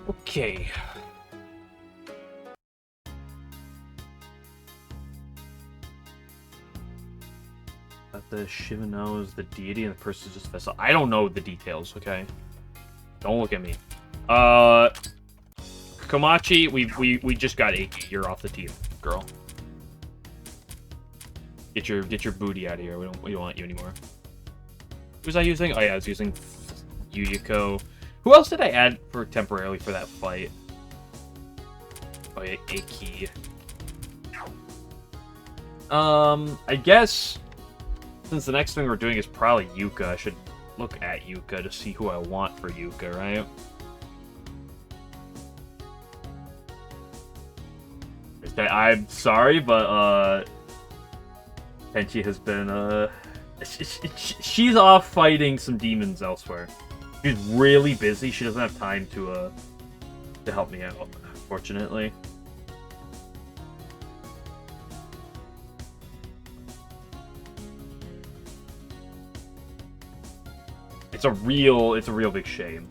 Okay. That the Shiva knows the deity and the person is just vessel. I don't know the details, okay? Don't look at me. Komachi, we just got Aki. You're off the team, girl. Get your booty out of here. We don't want you anymore. Who was I using? Oh yeah, I was using Yuuker. Who else did I add for temporarily for that fight? Oh yeah, Aki. I guess since the next thing we're doing is probably Yuuker, I should look at Yuuker to see who I want for Yuuker, right? I'm sorry, but Tenchi has been she's off fighting some demons elsewhere. She's really busy. She doesn't have time to help me out, unfortunately. It's a real big shame.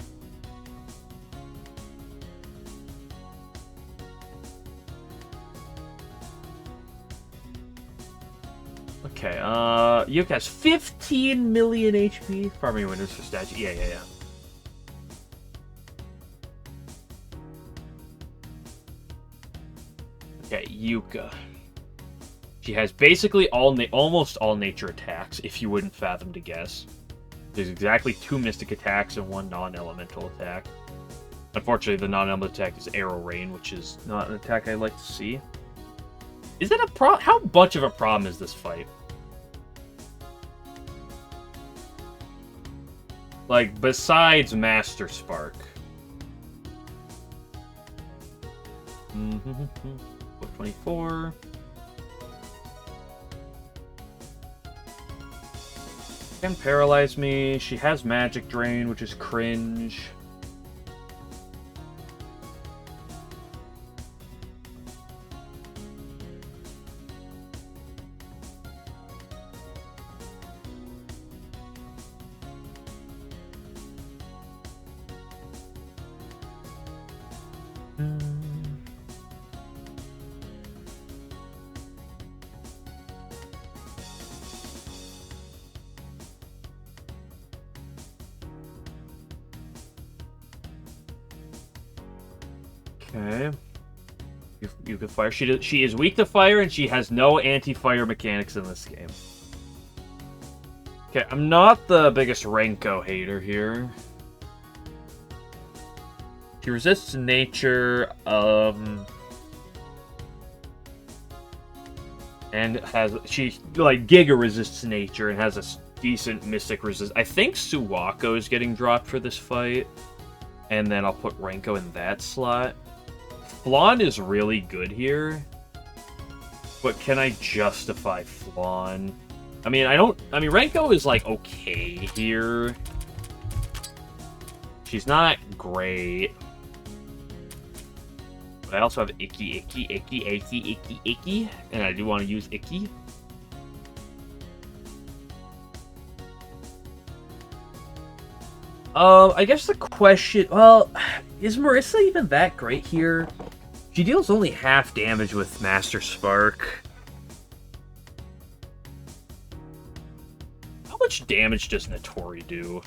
Okay, Yuuker has 15 million HP. Farming winners for statue. Yeah. Okay, Yuuker. She has basically almost all nature attacks, if you wouldn't fathom to guess. There's exactly 2 mystic attacks and 1 non-elemental attack. Unfortunately, the non-elemental attack is Arrow Rain, which is not an attack I like to see. Is it a problem? How much of a problem is this fight? Like, besides Master Spark. 24. Can paralyze me. She has Magic Drain, which is cringe. Okay. You can fire. She is weak to fire, and she has no anti-fire mechanics in this game. Okay, I'm not the biggest Renko hater here. She resists nature, and she like Giga resists nature and has a decent mystic resist. I think Suwako is getting dropped for this fight, and then I'll put Renko in that slot. Flan is really good here, but can I justify Flan? I mean, Renko is, like, okay here. She's not great. But I also have Icky, and I do want to use Icky. I guess the question... Well, is Marissa even that great here? She deals only half damage with Master Spark. How much damage does Notori do?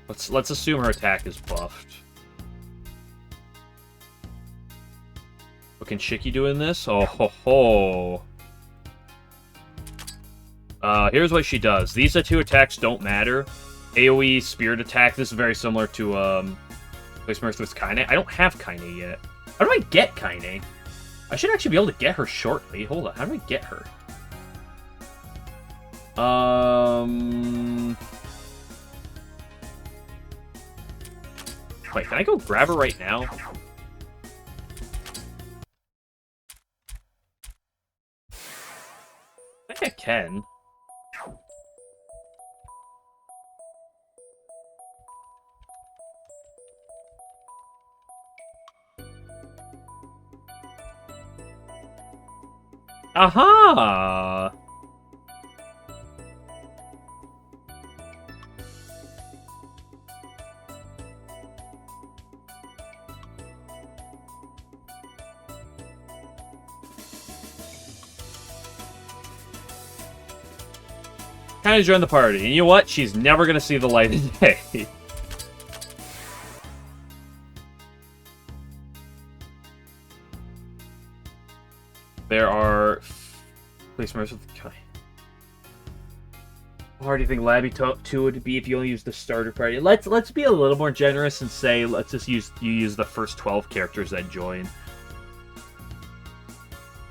Let's assume her attack is buffed. What can Shiki do in this? Oh ho ho. Here's what she does. These 2 attacks don't matter. AoE Spirit attack. This is very similar to Place Mirth with Kaine. I don't have Kaine yet. How do I get Kaine? I should actually be able to get her shortly. Hold on. How do I get her? Wait, can I go grab her right now? I think I can. Aha! kind of join the party. And you know what? She's never going to see the light of day. There are... Please, merciful... How hard do you think Labby 2 would be if you only use the starter party? Let's be a little more generous and say let's just use the first 12 characters that join.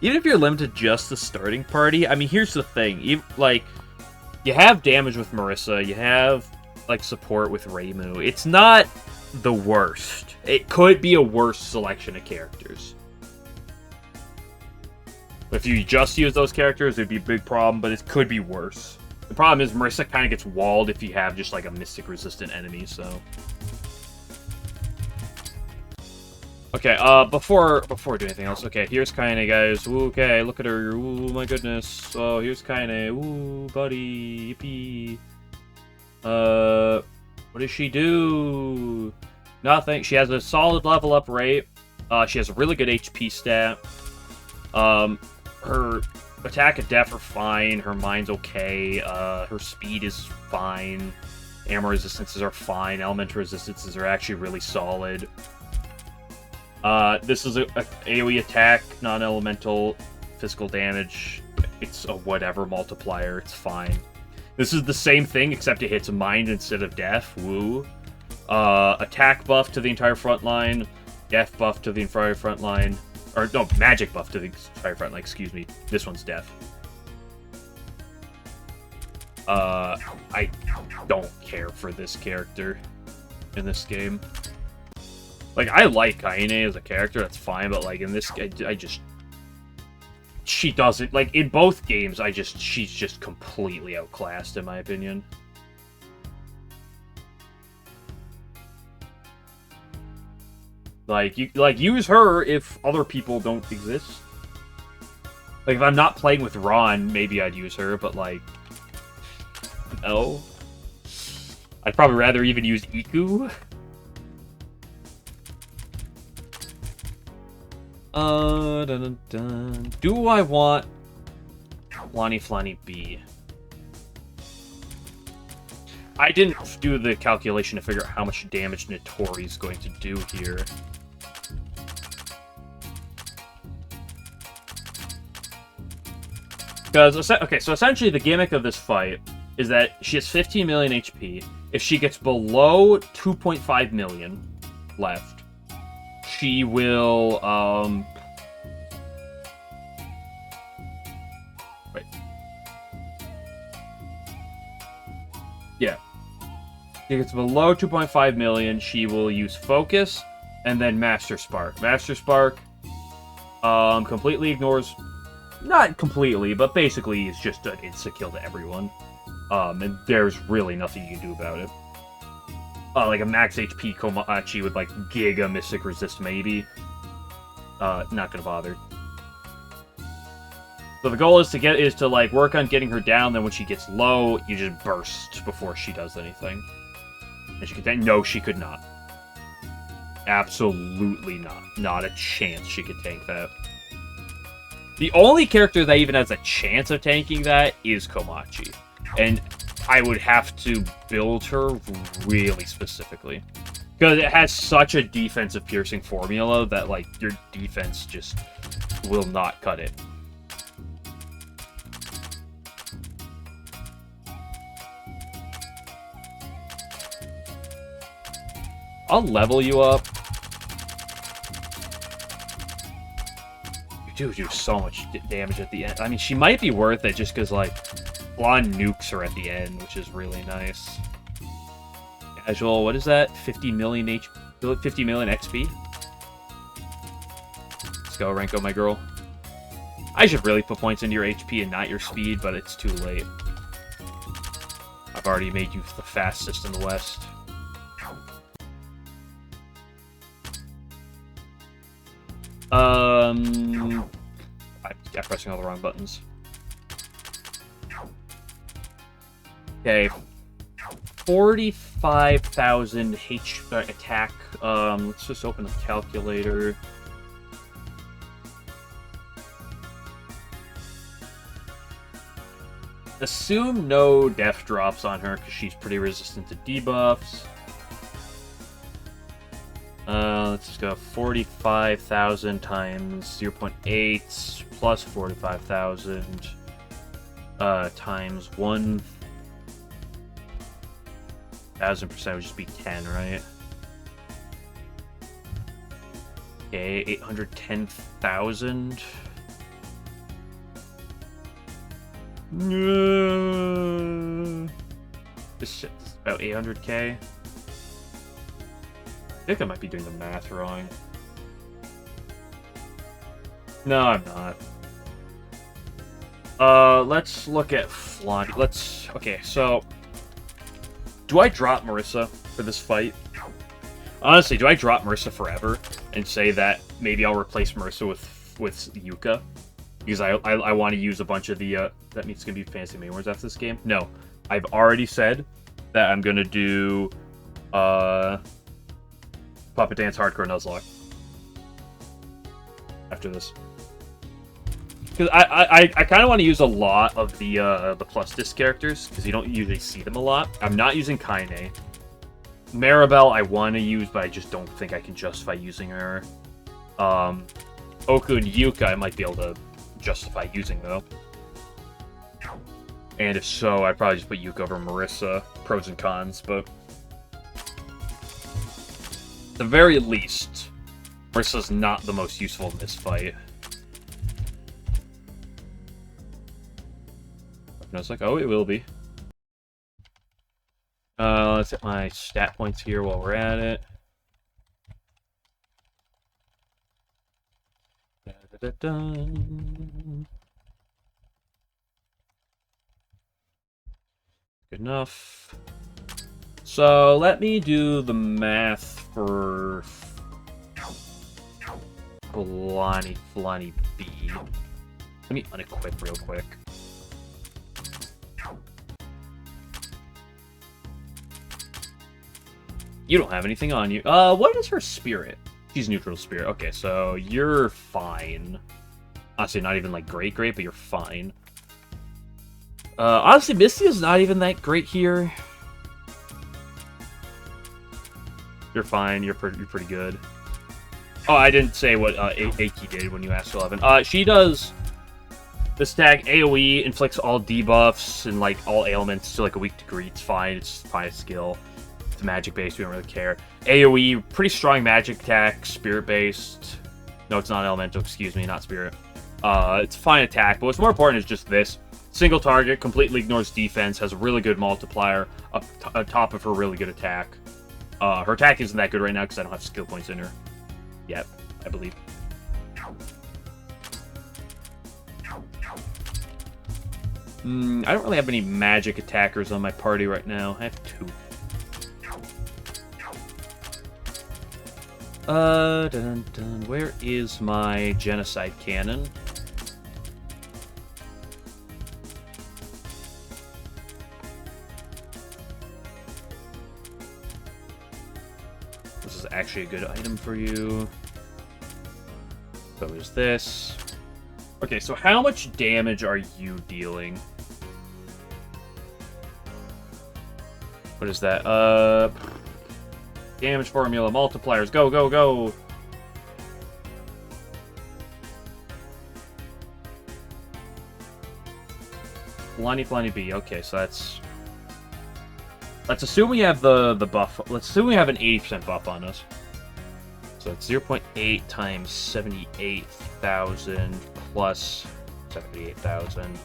Even if you're limited to just the starting party, I mean, here's the thing. You have damage with Marissa, you have, support with Reimu. It's not the worst. It could be a worse selection of characters. If you just use those characters, it'd be a big problem, but it could be worse. The problem is Marissa kind of gets walled if you have just, a mystic-resistant enemy, so... Okay, before doing anything else, okay, here's Kaine, guys. Ooh, okay, look at her. Ooh, my goodness. Oh, here's Kaine. Ooh, buddy. Yippee. What does she do? Nothing. She has a solid level up rate. She has a really good HP stat. Her attack and def are fine. Her mind's okay. Her speed is fine. Armor resistances are fine. Elemental resistances are actually really solid. This is a AoE attack, non-elemental, physical damage. It's a whatever multiplier, it's fine. This is the same thing, except it hits mind instead of def. Woo. Attack buff to the entire front line. Def buff to the entire front line. Or, no, magic buff to the entire front line, excuse me. This one's def. I don't care for this character in this game. I like Kaine as a character, that's fine, but, in this, I just... She doesn't... in both games, she's just completely outclassed, in my opinion. Use her if other people don't exist. If I'm not playing with Ron, maybe I'd use her, but, no. I'd probably rather even use Iku. Dun, dun, dun. Do I want Lonnie Flanny B? I didn't do the calculation to figure out how much damage Notori's going to do here. Because, okay, so essentially the gimmick of this fight is that she has 15 million HP. If she gets below 2.5 million left, she will, wait. Yeah. If it gets below 2.5 million, she will use Focus, and then Master Spark. Master Spark, completely ignores, not completely, but basically is just an insta-kill to everyone. And there's really nothing you can do about it. A max HP Komachi with, Giga Mystic Resist, maybe. Not gonna bother. So the goal is to work on getting her down, then when she gets low, you just burst before she does anything. And she could no, she could not. Absolutely not. Not a chance she could tank that. The only character that even has a chance of tanking that is Komachi. And I would have to build her really specifically. Because it has such a defensive piercing formula that, your defense just will not cut it. I'll level you up. You do so much damage at the end. I mean, she might be worth it just because, blonde nukes her at the end, which is really nice. Casual, what is that? 50 million XP? Let's go, Renko, my girl. I should really put points into your HP and not your speed, but it's too late. I've already made you the fastest in the West. I kept pressing all the wrong buttons. Okay. 45,000 attack. Let's just open the calculator. assume no def drops on her because she's pretty resistant to debuffs. Let's just go 45,000 times 0.8 plus 45,000 times 1,000% would just be 10, right? Okay, 810,000. This shit is about 800k. I think I might be doing the math wrong. No, I'm not. Let's look at Flonny. Okay, so... Do I drop Marissa for this fight? Honestly, do I drop Marissa forever and say that maybe I'll replace Marissa with Yuuker? Because I want to use a bunch of the... that means it's going to be fancy main words after this game? No. I've already said that I'm going to do... Puppet Dance Hardcore Nuzlocke after this. Because I kind of want to use a lot of the plus disc characters, because you don't usually see them a lot. I'm not using Kaine. Maribel I want to use, but I just don't think I can justify using her. Oku and Yuuker I might be able to justify using, though. And if so, I'd probably just put Yuuker over Marissa. Pros and cons, but... At the very least, Marissa's not the most useful in this fight. And I was like, oh, it will be. Let's hit my stat points here while we're at it. Good enough. So let me do the math for Flonny B. Let me unequip real quick. You don't have anything on you. What is her spirit? She's neutral spirit. Okay, so you're fine. Honestly, not even like great, but you're fine. Honestly, Misty is not even that great here. You're fine. You're pretty good. Oh, I didn't say what Aki did when you asked 11. She does this tag AoE, inflicts all debuffs and like all ailments to like a weak degree. It's fine. It's fine skill. It's magic based. We don't really care. AoE, pretty strong magic attack. Spirit based. No, it's not elemental. Excuse me, not spirit. It's a fine attack, but what's more important is just this. Single target, completely ignores defense, has a really good multiplier up top of her really good attack. Her attack isn't that good right now because I don't have skill points in her yet, I believe. I don't really have any magic attackers on my party right now. I have 2. Where is my genocide cannon? This is actually a good item for you. So there's this. Okay, so how much damage are you dealing? What is that? Damage formula, multipliers, go, go, go! Flonny B. Okay, so that's... Let's assume we have the buff. Let's assume we have an 80% buff on us. So it's 0.8 times 78,000 plus 78,000. And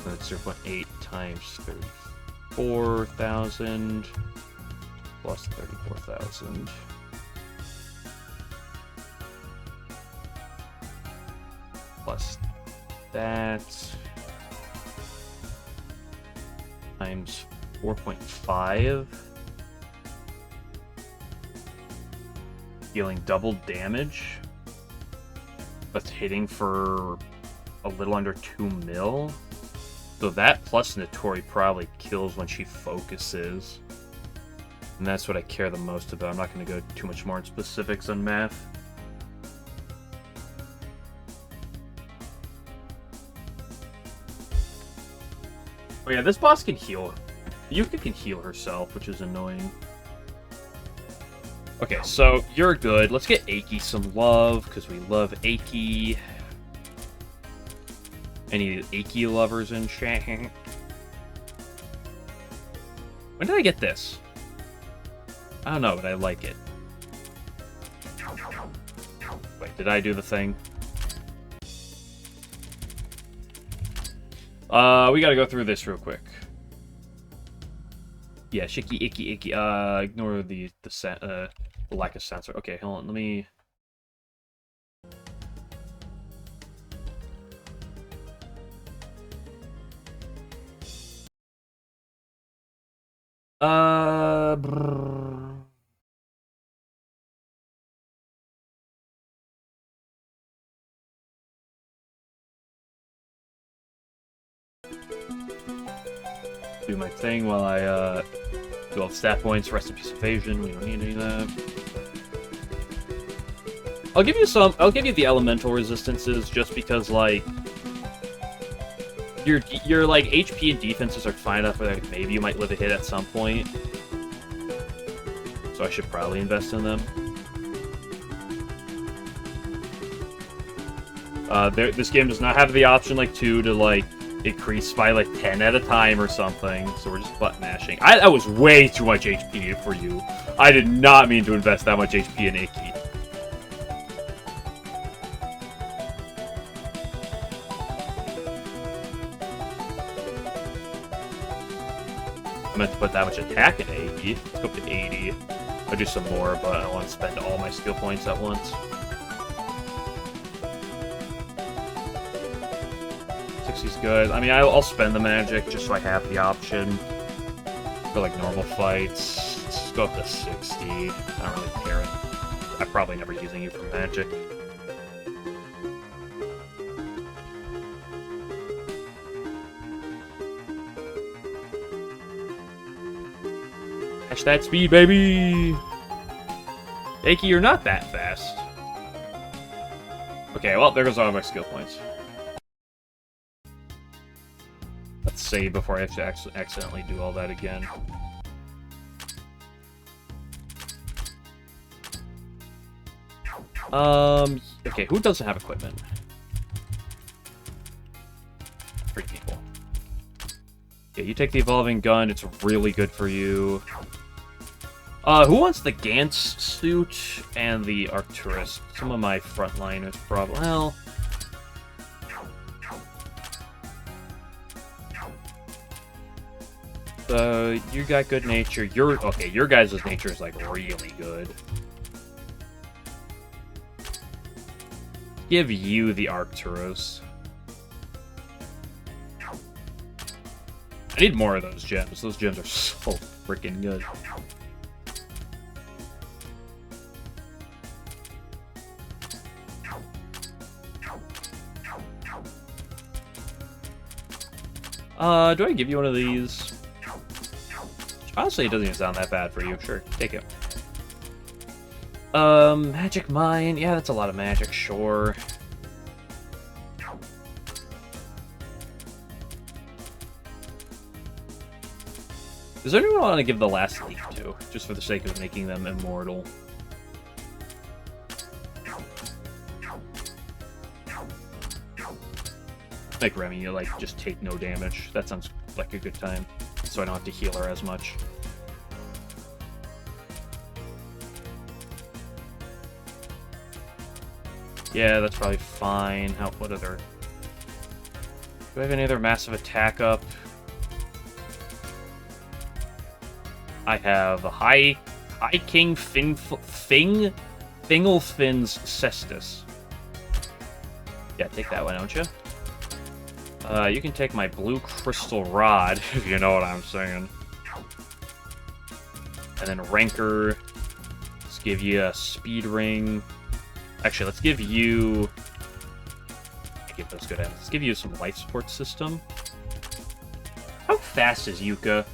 that's 0.8 times 34,000 plus 34,000. Plus that times 4.5, dealing double damage, but hitting for a little under 2 mil. So that plus Notori probably kills when she focuses. And that's what I care the most about. I'm not going to go too much more in specifics on math. Oh yeah, this boss can heal. Yuuker can heal herself, which is annoying. Okay, so you're good. Let's get Aki some love, because we love Aki. Any Aki lovers in chat? When did I get this? I don't know, but I like it. Wait, did I do the thing? We gotta go through this real quick. Yeah, Shiki, Icky, Icky. Ignore the lack of sensor. Okay, hold on, let me... Do my thing while I, do all the stat points, rest in peace evasion, we don't need any of that. I'll give you the elemental resistances just because, like, your like, HP and defenses are fine enough where like, maybe you might live a hit at some point. So I should probably invest in them. This game does not have the option, like, to like, increase by, like, 10 at a time or something, so we're just butt mashing. That was way too much HP for you. I did not mean to invest that much HP in Icky. I meant to put that much attack in 80. Let's go up to 80. I'll do some more, but I don't want to spend all my skill points at once. 60's good. I mean, I'll spend the magic just so I have the option for, like, normal fights. Let's go up to 60. I don't really care. I'm probably never using you for magic. Match that speed, baby! Aki, you're not that fast. Okay, well, there goes all my skill points. Let's save before I have to accidentally do all that again. Okay, who doesn't have equipment? 3 people. Yeah, you take the evolving gun, it's really good for you. Who wants the Gantz suit and the Arcturus? Some of my frontliners probably. Well... you got good nature. Okay, your guys' nature is, like, really good. Give you the Arcturus. I need more of those gems. Those gems are so freaking good. Do I give you one of these? Honestly, it doesn't even sound that bad for you. Sure, take it. Magic Mine. Yeah, that's a lot of magic, sure. Does anyone want to give the last leaf to? Just for the sake of making them immortal. Make Remy, like, just take no damage. That sounds like a good time. So I don't have to heal her as much. Yeah, that's probably fine. What other... Do I have any other massive attack up? I have a High King Fingelfin's Cestus. Yeah, take that one, don't you? You can take my blue crystal rod, if you know what I'm saying. And then Rancor. Let's give you a speed ring. Actually, let's give you... I give those good ends. Let's give you some life support system. How fast is Yuuker?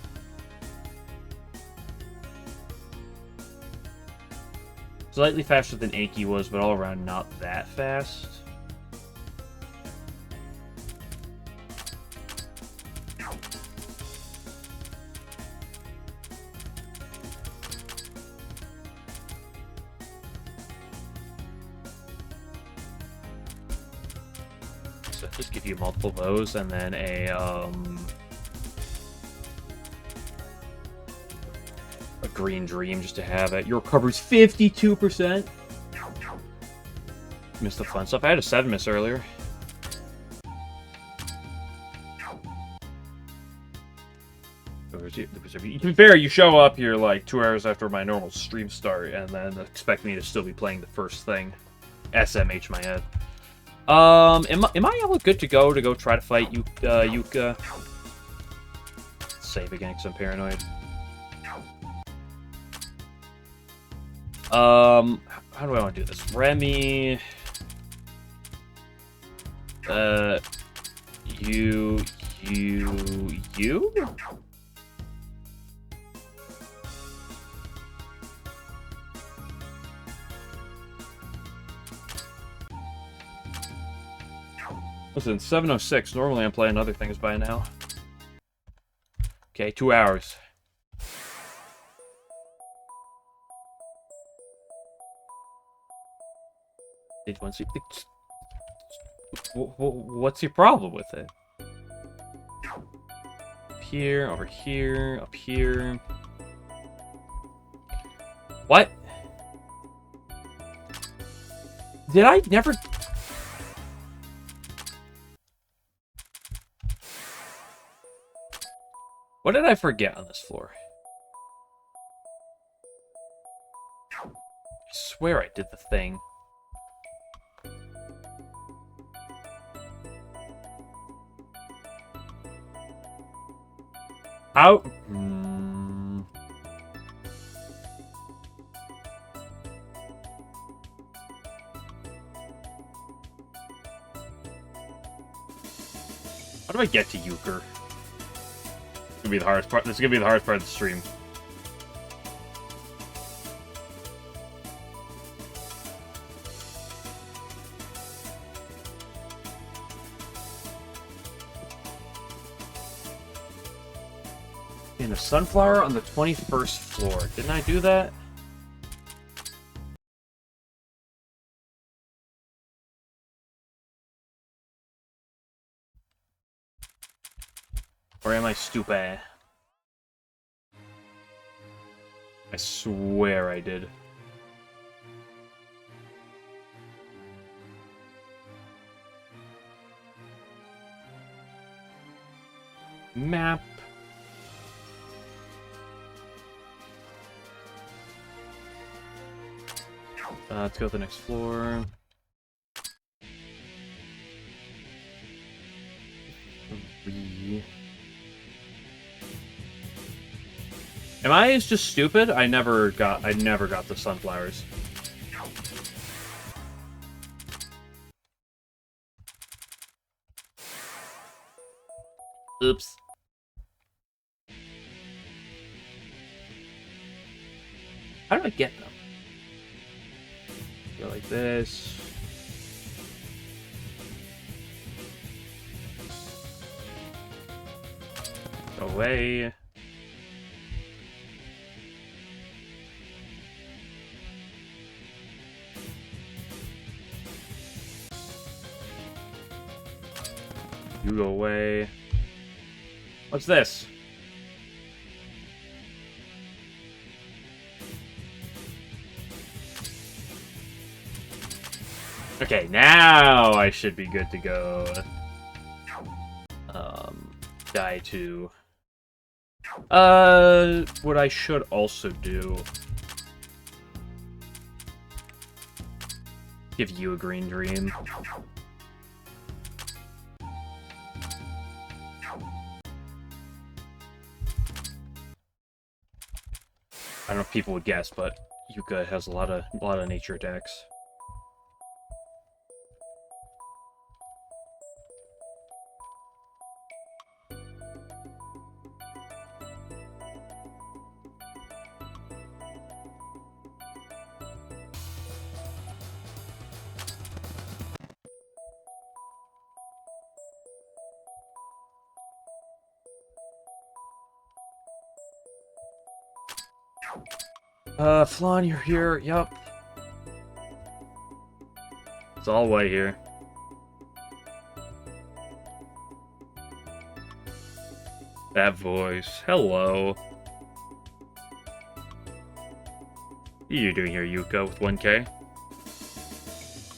Slightly faster than Aki was, but all around not that fast. So just give you multiple of those, and then a green dream just to have it. Your recovery's 52%. Missed the fun stuff. I had a 7 miss earlier. To be fair, you show up here like 2 hours after my normal stream start, and then expect me to still be playing the first thing. SMH my head. Am I all good to go try to fight Yuuker? Save again because I'm paranoid. How do I want to do this? Remy. You. Listen, 7:06. Normally I'm playing other things by now. Okay, 2 hours. What's your problem with it? Up here, over here, up here. What? Did I never... What did I forget on this floor? I swear I did the thing. How? How do I get to Yuuker? This is gonna be the hardest part. This is gonna be the hardest part of the stream. In a sunflower on the 21st floor. Didn't I do that? Or am I stupid? I swear I did. Map. Let's go to the next floor. Am I just stupid? I never got the sunflowers. Oops. How do I get them? Go like this. Away. You go away. What's this? Okay, now I should be good to go. Die to. What I should also do. Give you a green dream. I don't know if people would guess, but Yuuker has a lot of nature attacks. Flan, you're here. Yup. It's all white here. That voice. Hello. What are you doing here, Yuuker, with 1K?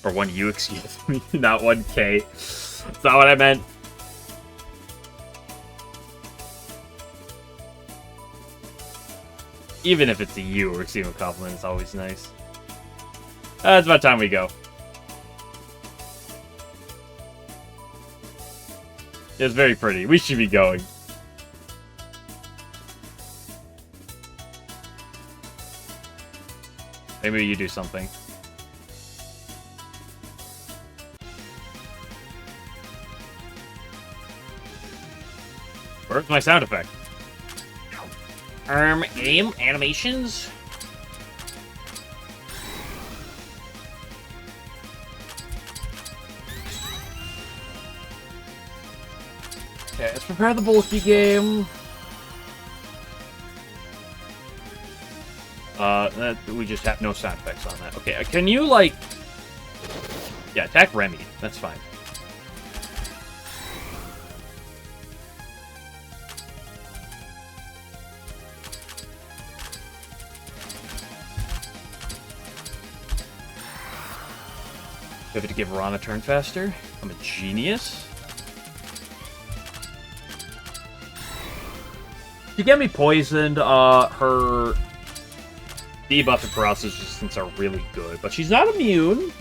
Or 1U, excuse me, not 1K. That's not what I meant. Even if it's a U or receiving a compliment, it's always nice. It's about time we go. It's very pretty. We should be going. Maybe you do something. Where's my sound effect? Aim animations? Okay, let's prepare the bulky game. We just have no sound effects on that. Okay, can you, like... Yeah, attack Remy. That's fine. Do I have to give Ron a turn faster? I'm a genius. To get me poisoned, her debuff and paralysis resistance are really good, but she's not immune.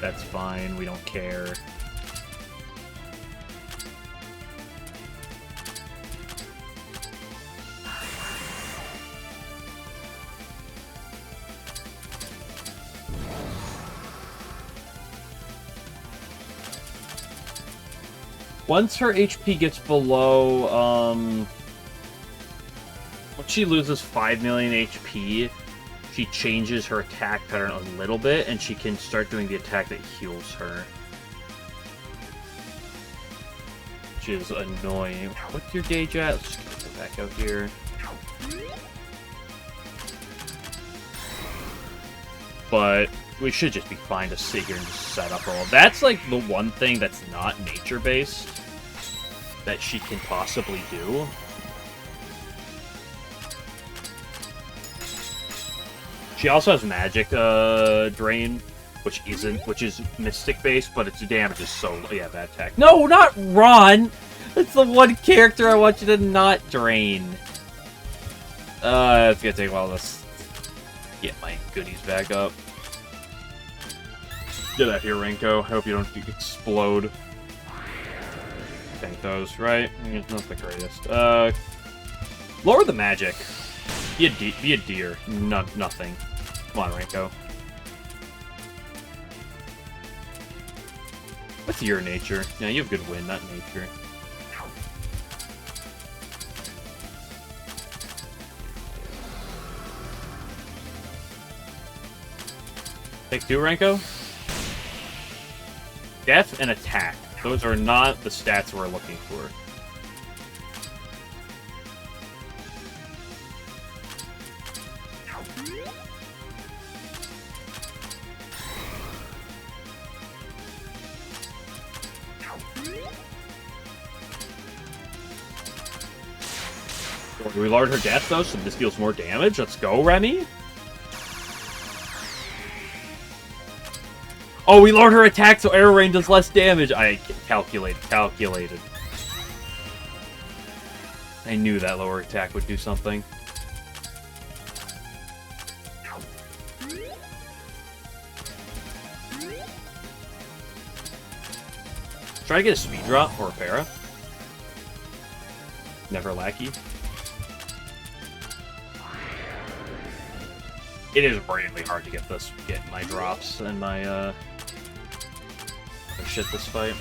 That's fine, we don't care. Once her HP gets below, when she loses 5 million HP, she changes her attack pattern a little bit, and she can start doing the attack that heals her. Which is annoying. What's your gauge at? Let's just go back out here. But we should just be fine to sit here and just set up all. That's like the one thing that's not nature-based that she can possibly do. She also has magic drain, which is mystic based, but its damage is so yeah, bad attack. No, not Ron! That's the one character I want you to not drain. It's gonna take a while to get my goodies back up. Get out here, Renko. I hope you don't explode. Tank those, right? It's not the greatest. Lower the magic. Be a deer. Nothing. Come on, Renko. What's your nature? Yeah, you have good wind, not nature. Take 2, Renko. Death and attack. Those are not the stats we're looking for. We lowered her death, though, so this deals more damage. Let's go, Remy. Oh, we lowered her attack, so arrow rain does less damage. I calculated. I knew that lower attack would do something. Try to get a speed drop or a para. Never lackey. It is really hard to get my drops and my shit this fight.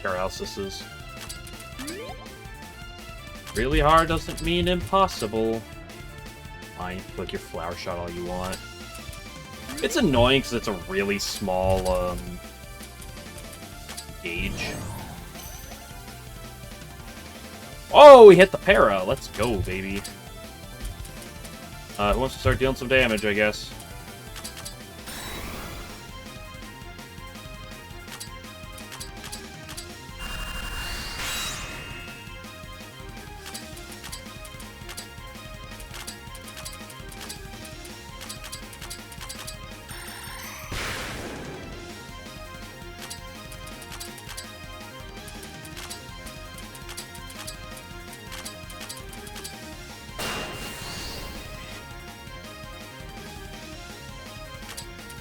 Paralysis is really hard doesn't mean impossible. Fine, click your flower shot all you want. It's annoying because it's a really small gauge. Oh, we hit the para. Let's go, baby. Who wants to start dealing some damage, I guess?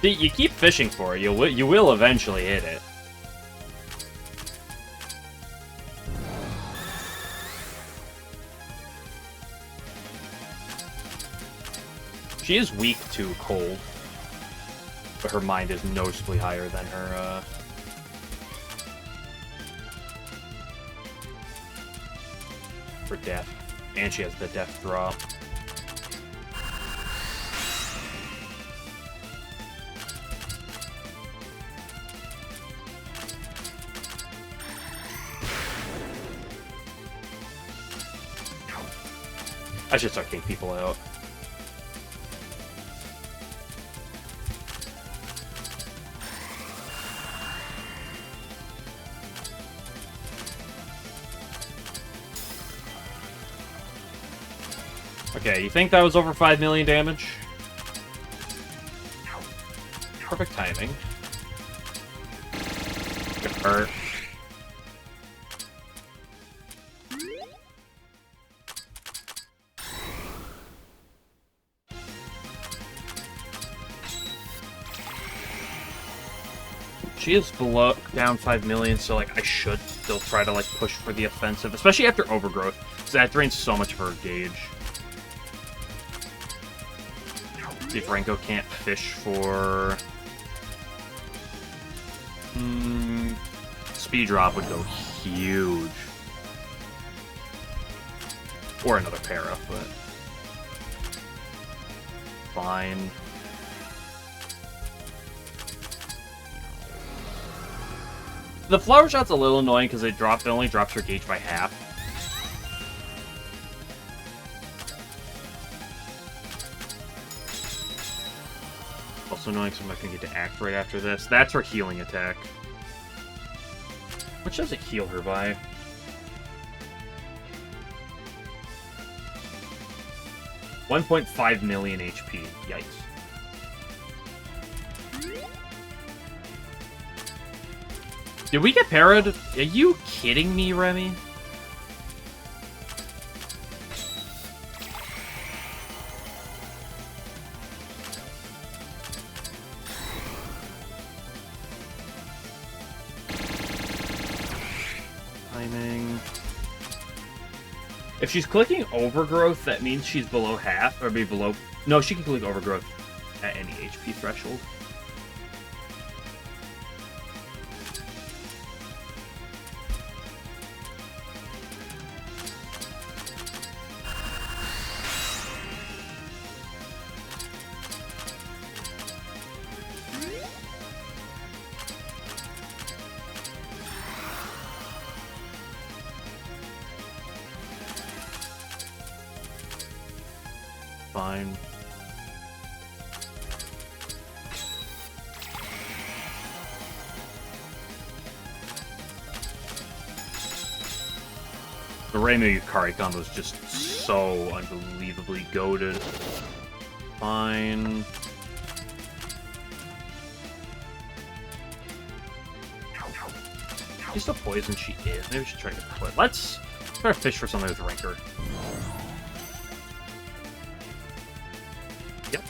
See, you keep fishing for it. You will eventually hit it. She is weak to cold, but her mind is noticeably higher than her, for death. And she has the death drop. I should start taking people out. Okay, you think that was over 5 million damage? Perfect timing. Could hurt. She is below down 5 million, so like I should still try to like push for the offensive, especially after Overgrowth, because that drains so much of her gauge. See if Renko can't fish for speed drop would go huge, or another para, but fine. The flower shot's a little annoying because it only drops her gauge by half. Also annoying because I'm not going to get to act right after this. That's her healing attack. Which does it heal her by? $1.5 million HP. Yikes. Did we get parried? Are you kidding me, Remy? Timing. If she's clicking Overgrowth, that means she's below half, or be below... No, she can click Overgrowth at any HP threshold. Fine. The Reimu Yukari combo is just so unbelievably goated. Fine. She's still poisoned, she is. Maybe we should try to put. Let's try to fish for something with Ranker. Yep.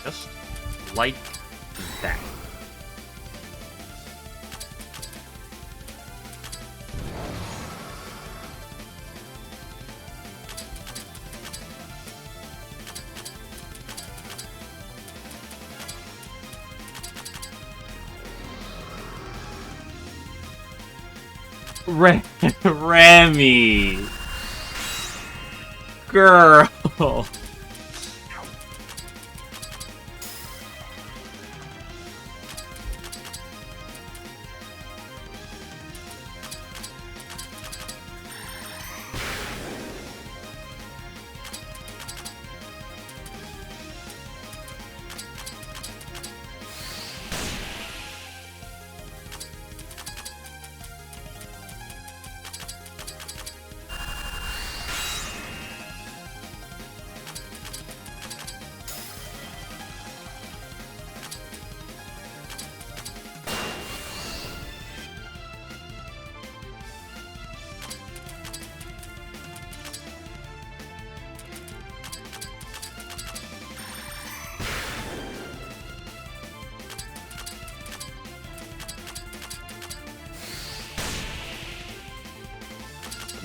Just like that. Remy! Girl!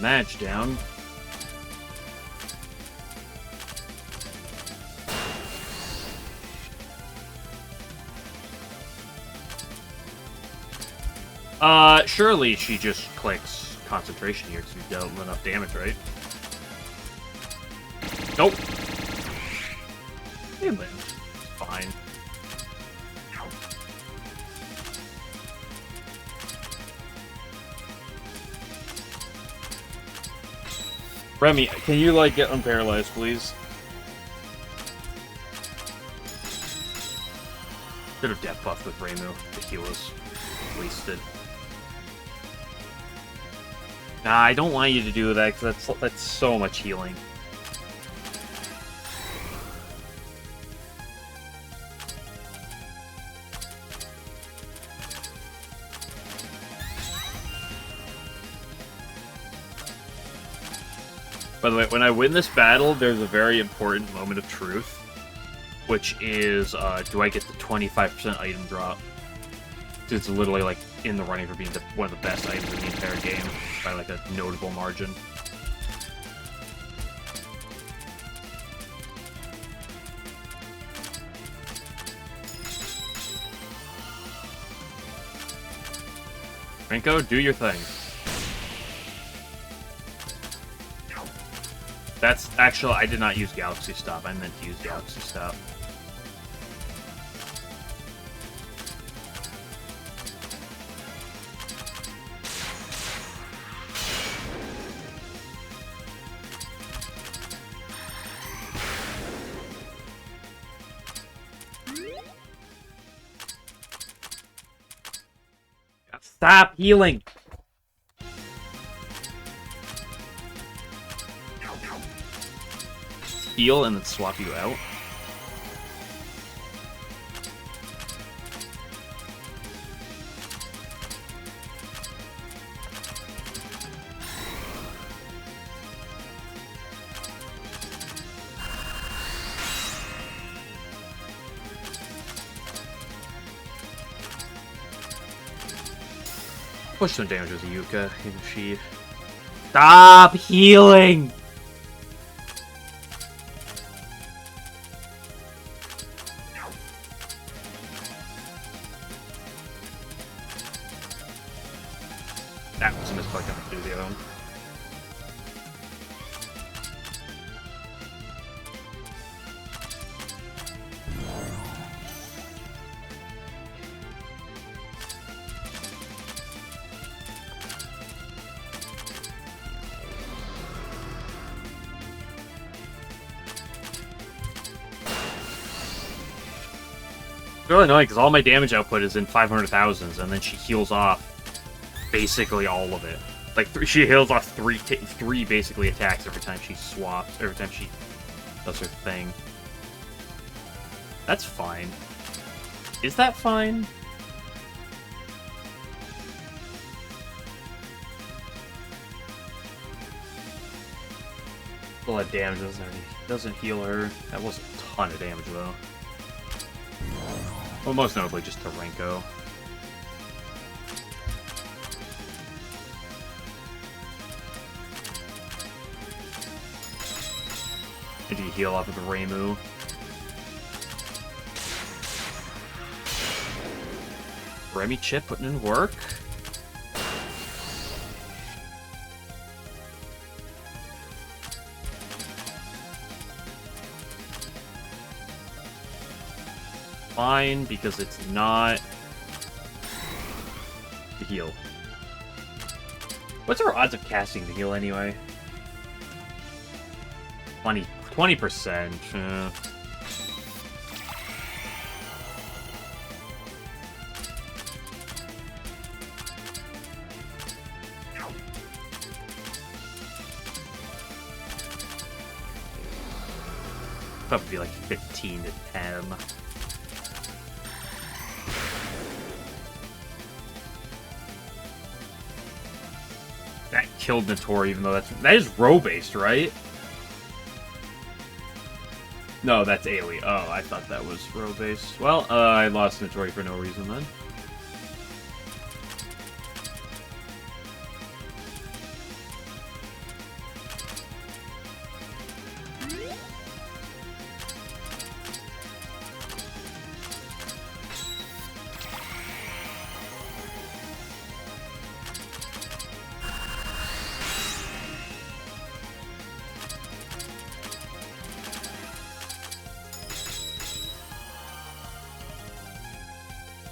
Match down. Surely she just clicks concentration here because we've dealt enough damage, right? Nope. It lived. Fine. Remy, can you, like, get unparalyzed, please? Should have death buffed with Reimu. The heal was wasted. Nah, I don't want you to do that, because that's so much healing. By the way, when I win this battle, there's a very important moment of truth, which is, do I get the 25% item drop? It's literally, like, in the running for being one of the best items in the entire game, by, like, a notable margin. Renko, do your thing. That's actually, I did not use Galaxy Stop. I meant to use Galaxy Stop. Stop healing! Heal and then swap you out. Push some damage with Yuuker, even she. Stop healing! That was a misclick. I have to do the other one. It's really annoying because all my damage output is in 500,000s, and then she heals off basically all of it. Like, she heals off three basically attacks every time she swaps, every time she does her thing. That's fine. Is that fine? A lot of damage doesn't heal her. That was a ton of damage though. Well, most notably just to Renko. Did you heal off of the Reimu? Remy Chip putting in work. Fine, because it's not the heal. What's our odds of casting the heal anyway? 20%. Probably be like 15 to 10. That killed Notori, even though that is row-based, right? No, that's AoE. Oh, I thought that was row-based. Well, I lost Notori for no reason then.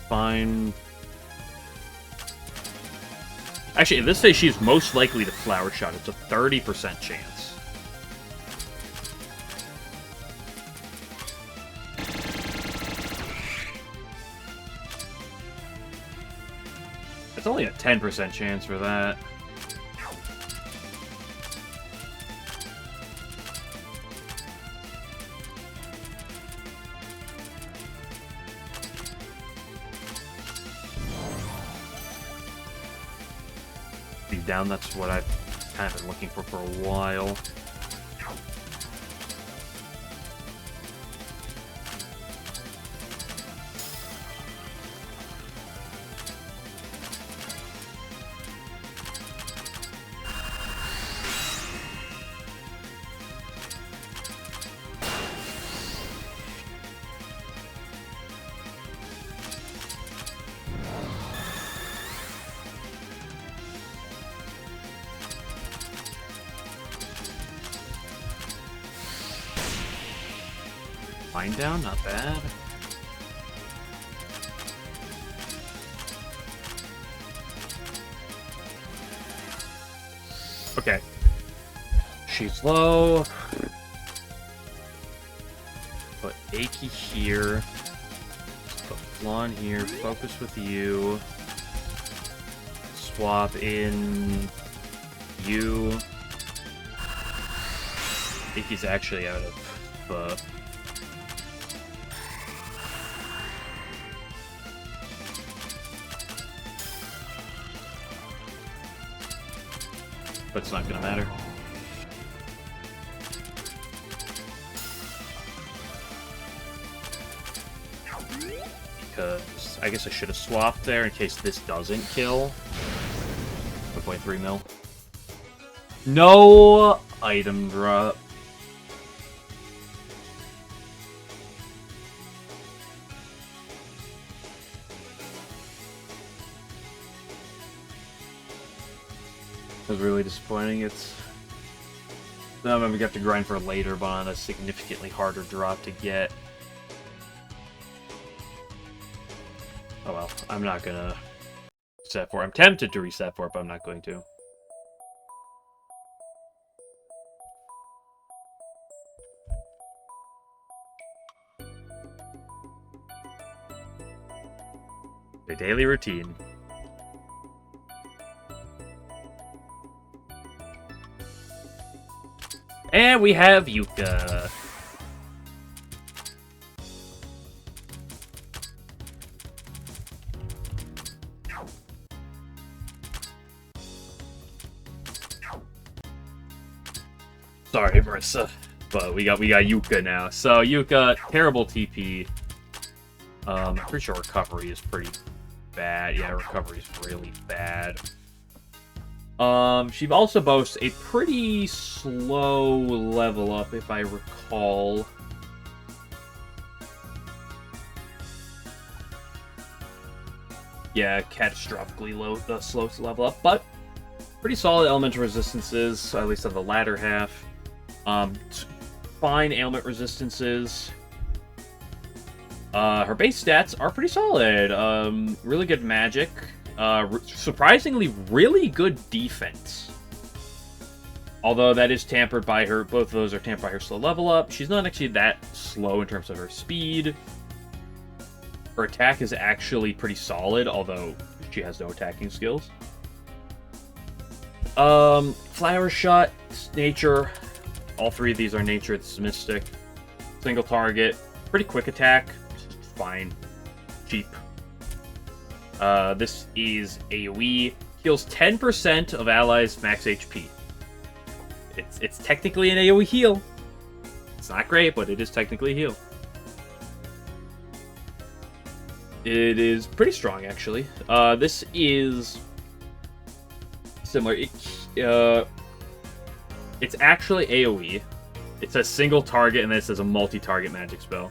Fine. Actually, in this phase, she's most likely to Flower Shot. It's a 30% chance. It's only a 10% chance for that. Deep down, that's what I've kind of been looking for a while. Fine down, not bad. Okay. She's low. Put Achy here. Put Flan here. Focus with you. Swap in you. Achy's actually out of but it's not gonna matter. Because I guess I should have swapped there in case this doesn't kill. 1.3 mil. No item drop. It was really disappointing. It's... I'm gonna have to grind for later, but on a significantly harder drop to get. Oh well, I'm not gonna reset for it. I'm tempted to reset for it, but I'm not going to. The daily routine. And we have Yuuker. Sorry, Marissa, but we got Yuuker now. So Yuuker, terrible TP. I'm pretty sure recovery is pretty bad. Yeah, recovery is really bad. She also boasts a pretty slow level up, if I recall. Yeah, catastrophically low, slow to level up, but pretty solid elemental resistances, at least on the latter half. Fine ailment resistances. Her base stats are pretty solid. Really good magic. Surprisingly, really good defense. Although that is tampered by her, both of those are tampered by her slow level up. She's not actually that slow in terms of her speed. Her attack is actually pretty solid, although she has no attacking skills. Flower Shot, Nature. All three of these are Nature, it's Mystic. Single target, pretty quick attack. Fine. Cheap. This is AoE. Heals 10% of allies' max HP. It's technically an AoE heal. It's not great, but it is technically a heal. It is pretty strong, actually. This is similar. It's actually AoE. It says single target, and then it says a multi-target magic spell.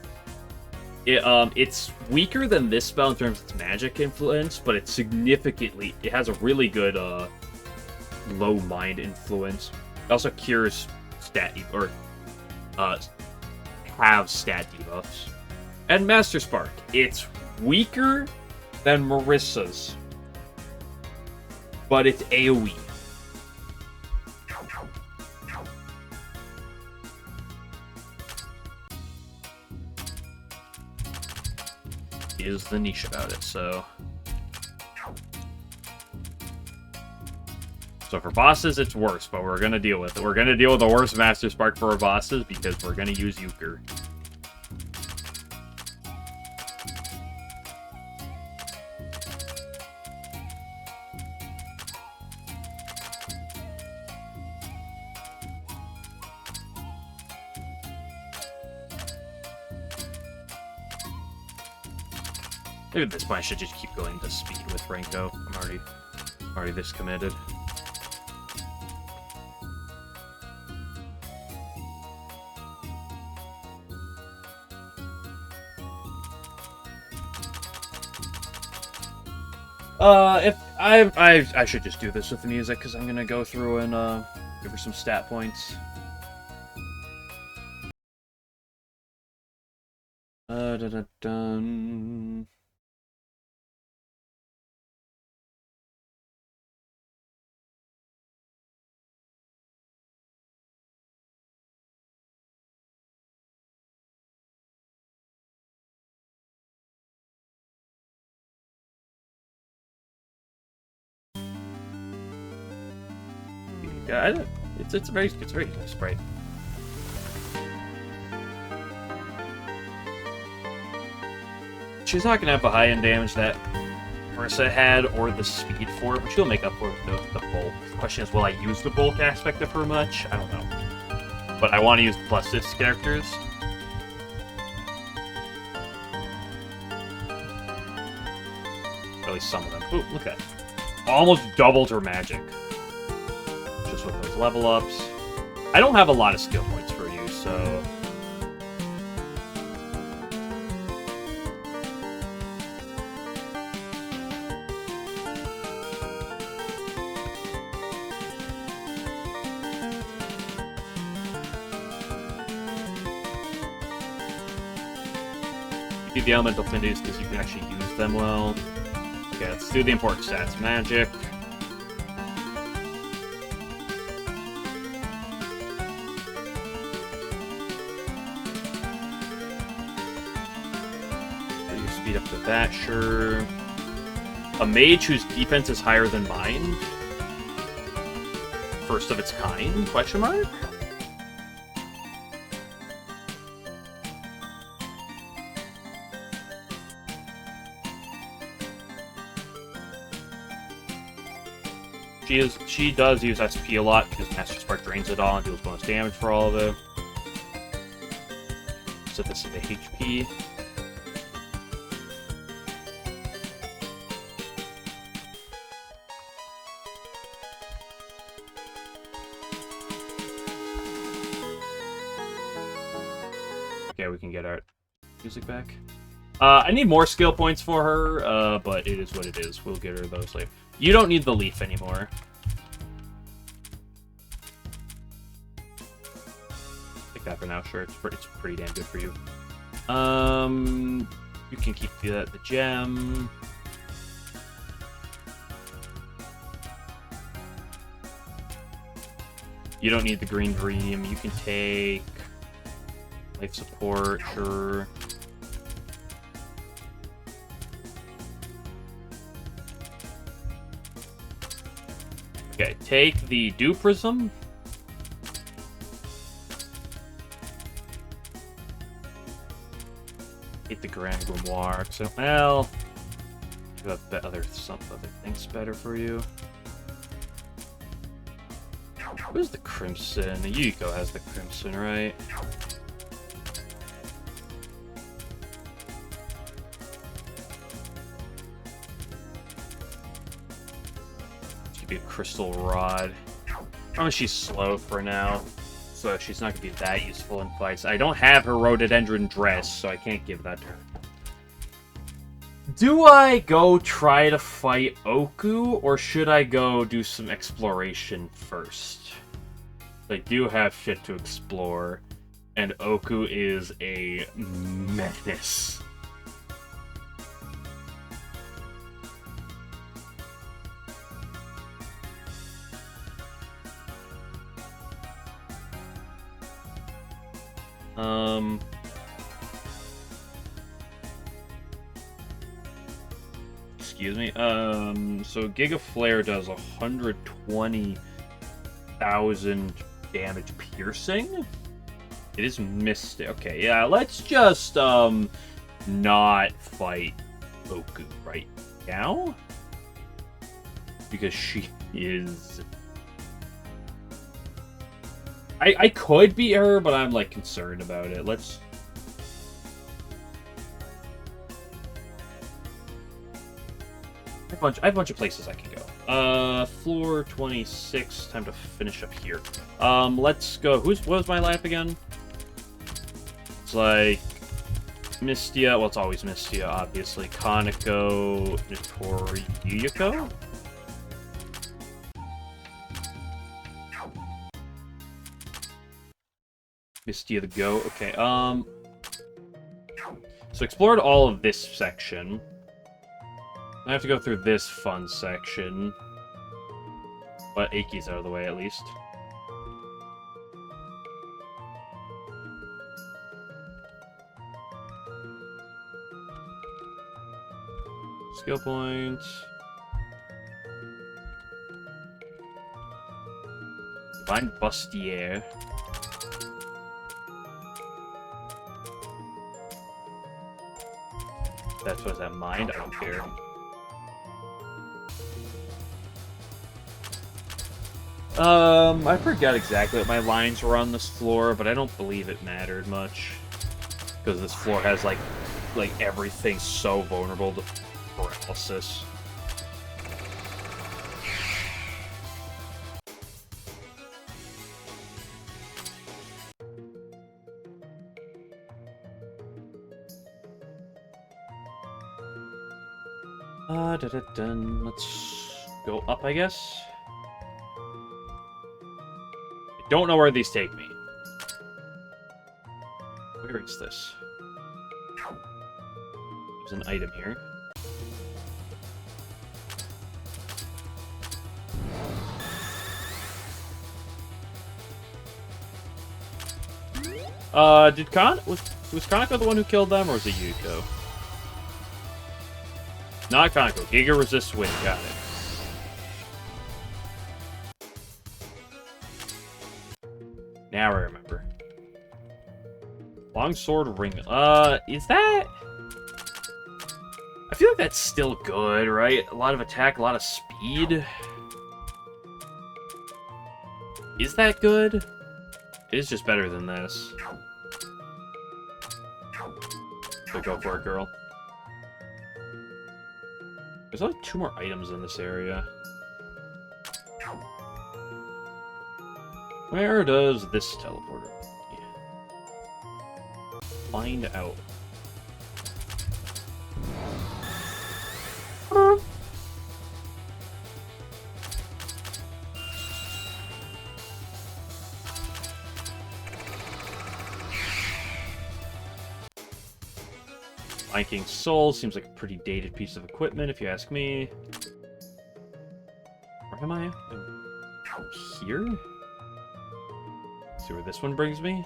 It's weaker than this spell in terms of its magic influence, but it's significantly... It has a really good low mind influence. It also cures stat... or have stat debuffs. And Master Spark. It's weaker than Marissa's. But it's AoE. Is the niche about it, so... So for bosses, it's worse, but we're gonna deal with it. We're gonna deal with the worst Master Spark for our bosses, because we're gonna use Yuuker. Maybe at this point I should just keep going to speed with Renko. I'm already this committed. If I should just do this with the music because I'm gonna go through and give her some stat points. Dun. Yeah, it's very nice sprite. She's not gonna have the high-end damage that Marissa had or the speed for it, but she'll make up for the bulk. The question is, will I use the bulk aspect of her much? I don't know. But I want to use the +6 characters. At least some of them. Ooh, look at that. Almost doubled her magic. Just with those level ups. I don't have a lot of skill points for you, so... You do the elemental affinities because you can actually use them well. Okay, let's do the important stats. Magic. Speed up to that, sure. A mage whose defense is higher than mine? First of its kind? Question mark? She does use SP a lot because Master Spark drains it all and deals bonus damage for all of it. So this is the HP. Okay, we can get our music back. I need more skill points for her, but it is what it is. We'll get her those later. You don't need the leaf anymore. Take that for now, sure. It's pretty damn good for you. You can keep the gem. You don't need the green dream. You can take life support, sure. Okay, take the Dew Prism. Get the Grand Grimoire. So, well, you have some other things better for you. Where's the Crimson? Yuuker has the Crimson, right? Be a crystal rod. Probably she's slow for now, so she's not gonna be that useful in fights. I don't have her rhododendron dress, so I can't give that to her. Do I go try to fight Oku, or should I go do some exploration first? I do have shit to explore, and Oku is a menace. Excuse me. So Giga Flare does 120,000 damage piercing. It is Mystic. Okay, yeah, let's just, not fight Oku right now. Because she is... I could beat her, but I'm, like, concerned about it. Let's... I have a bunch of places I can go. Floor 26. Time to finish up here. Let's go. What was my lap again? It's like Mystia. Well, it's always Mystia, obviously. Kaneko, Notori, Yuuker. Mystia the Go. Okay. So explored all of this section. I have to go through this fun section. But Aki's out of the way, at least. Skill points. Divine Bustier. That's what's that mind? I don't care. I forgot exactly what my lines were on this floor, but I don't believe it mattered much. Because this floor has, like everything so vulnerable to paralysis. Let's go up, I guess. I don't know where these take me. Where is this? There's an item here. Was Kaneko the one who killed them, or was it Yuuker? Not Kaneko. Giga resists wind. Got it. Now I remember. Longsword ring. Is that? I feel like that's still good, right? A lot of attack, a lot of speed. Is that good? It is just better than this. So go for it, girl. There's only 2 more items in this area. Where does this teleporter? Yeah. Find out. Viking Soul seems like a pretty dated piece of equipment, if you ask me. Where am I? I'm here? Let's see where this one brings me.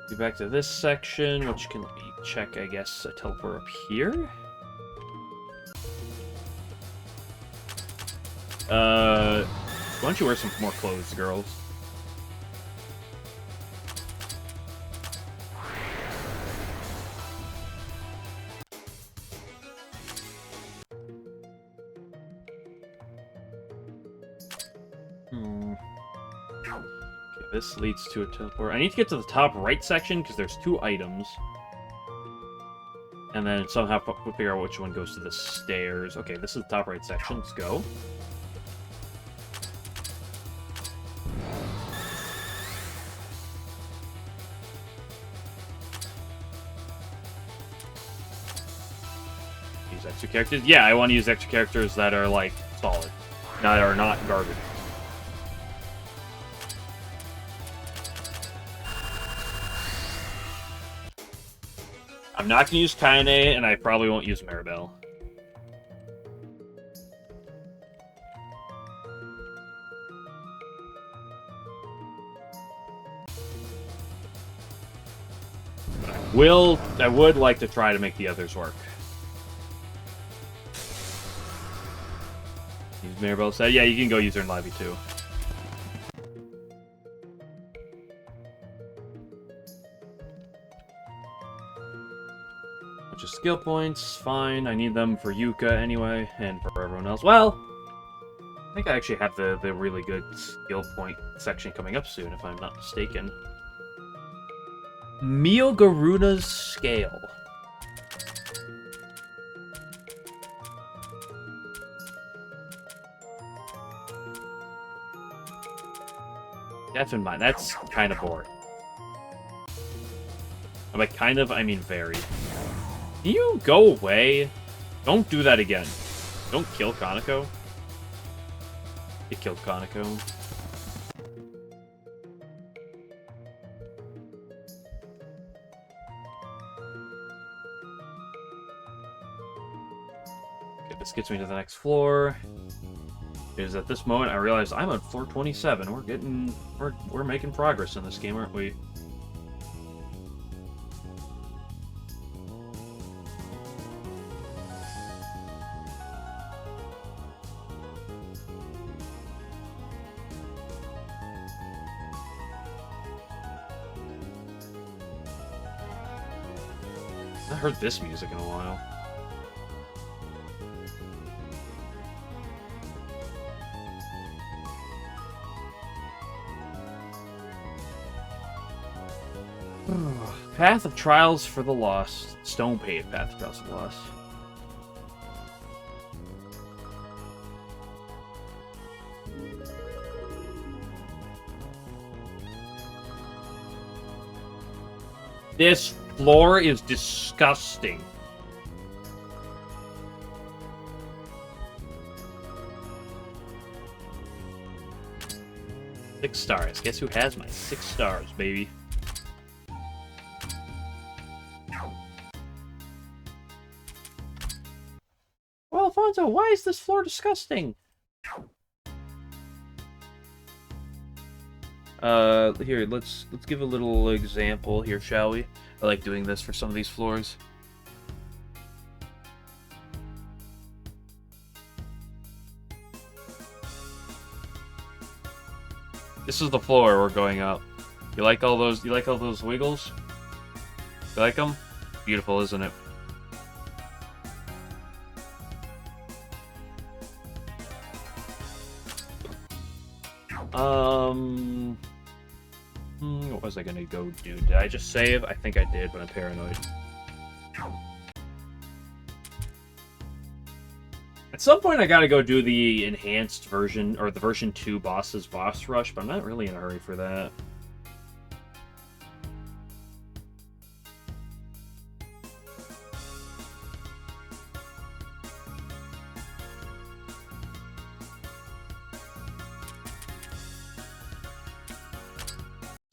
Go back to this section, which can check, I guess, a teleport up here. Why don't you wear some more clothes, girls? This leads to a teleport. I need to get to the top right section because there's 2 items. And then somehow we'll figure out which one goes to the stairs. Okay, this is the top right section. Let's go. Use extra characters? Yeah, I want to use extra characters that are, like, solid. That are not garbage. I'm not going to use Kaine, and I probably won't use Maribel. I would like to try to make the others work. Maribel said, yeah, you can go use her in Lobby too. Bunch of skill points, fine. I need them for Yuuker anyway, and for everyone else. Well, I think I actually have the really good skill point section coming up soon, if I'm not mistaken. Miogaruna's Scale. Keep in mind, that's kind of boring. I'm like, kind of, I mean very. Can you go away? Don't do that again. Don't kill Kaneko. You killed Kaneko. Okay, this gets me to the next floor. Is at this moment I realize I'm on floor 27. We're making progress in this game, aren't we? I haven't heard this music in a while. Path of Trials for the Lost. Stone Paved Path of Trials for the Lost. This floor is disgusting. Six stars. Guess who has my 6 stars, baby? Well, Alfonso, why is this floor disgusting? Here, let's give a little example here, shall we? I like doing this for some of these floors. This is the floor we're going up. You like all those wiggles? You like them? Beautiful, isn't it? What was I gonna go do? Did I just save? I think I did, but I'm paranoid. At some point, I gotta go do the enhanced version, or the version 2 boss rush, but I'm not really in a hurry for that.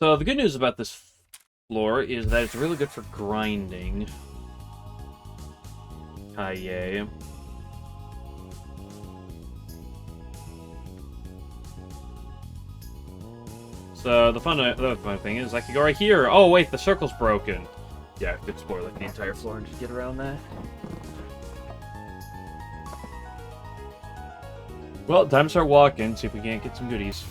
So the good news about this floor is that it's really good for grinding. Yay. So the other fun thing is I could go right here. Oh wait, the circle's broken. Yeah, I could spoil like the entire floor and just get around that. Well, time to start walking, see if we can't get some goodies.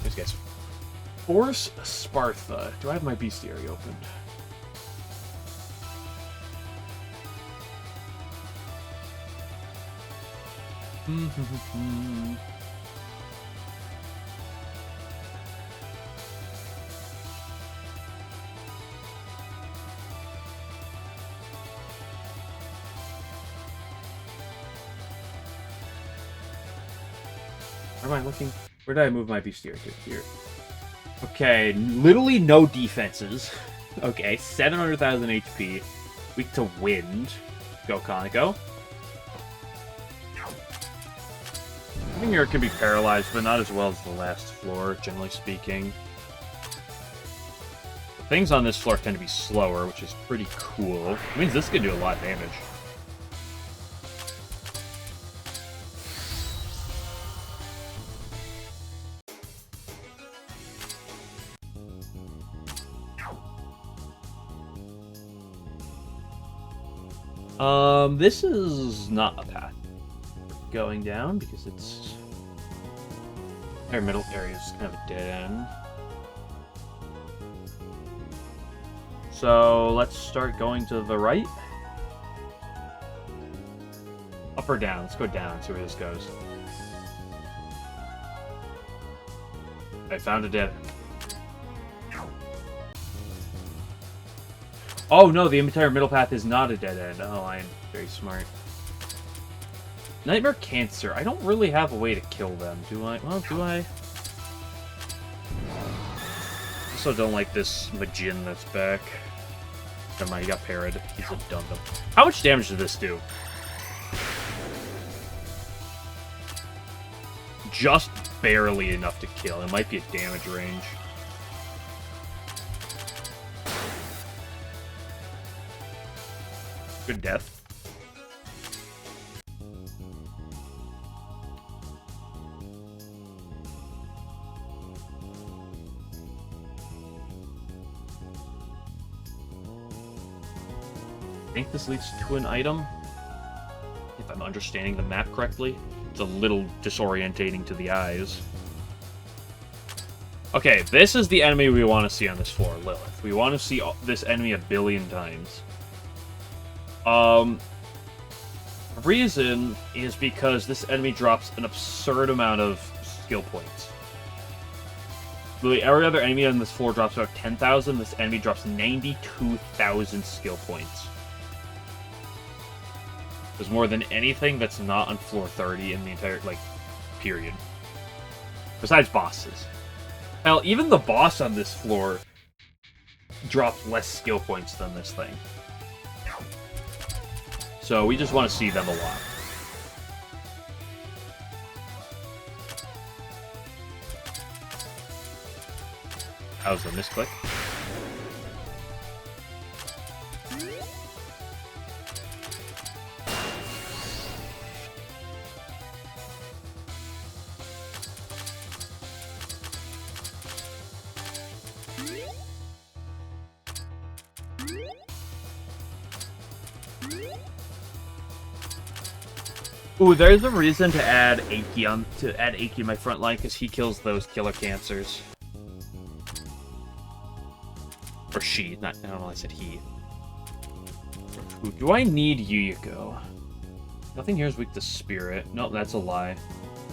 These guys. Force Spartha. Do I have my bestiary opened? Where am I looking? Where did I move my bestiary to? Here. Okay, literally no defenses. Okay, 700,000 HP. Weak to wind. Go, Kaneko. Mirror can be paralyzed, but not as well as the last floor, generally speaking. The things on this floor tend to be slower, which is pretty cool. It means this can do a lot of damage. This is not a path going down because it's our middle area is kind of a dead end. So let's start going to the right. Up or down? Let's go down, see where this goes. I found a dead end. Oh no, the entire middle path is not a dead end. Oh, I am very smart. Nightmare Cancer. I don't really have a way to kill them, do I? Well, do I? Also don't like this Majin that's back. Never mind, he got parried. He's a dum-dum. How much damage did this do? Just barely enough to kill. It might be a damage range. Good death. I think this leads to an item, if I'm understanding the map correctly. It's a little disorientating to the eyes. Okay, this is the enemy we want to see on this floor, Lilith. We want to see this enemy a billion times. Reason is because this enemy drops an absurd amount of skill points. Literally, every other enemy on this floor drops about 10,000. This enemy drops 92,000 skill points. There's more than anything that's not on floor 30 in the entire, like, period. Besides bosses. Hell, even the boss on this floor drops less skill points than this thing. So we just want to see them a lot. How's the misclick? Ooh, there's a reason to add Aki in my front line, because he kills those killer cancers. Or she, not, I don't know why I said he. Ooh, do I need Yuuker? Nothing here is weak to spirit. Nope, that's a lie.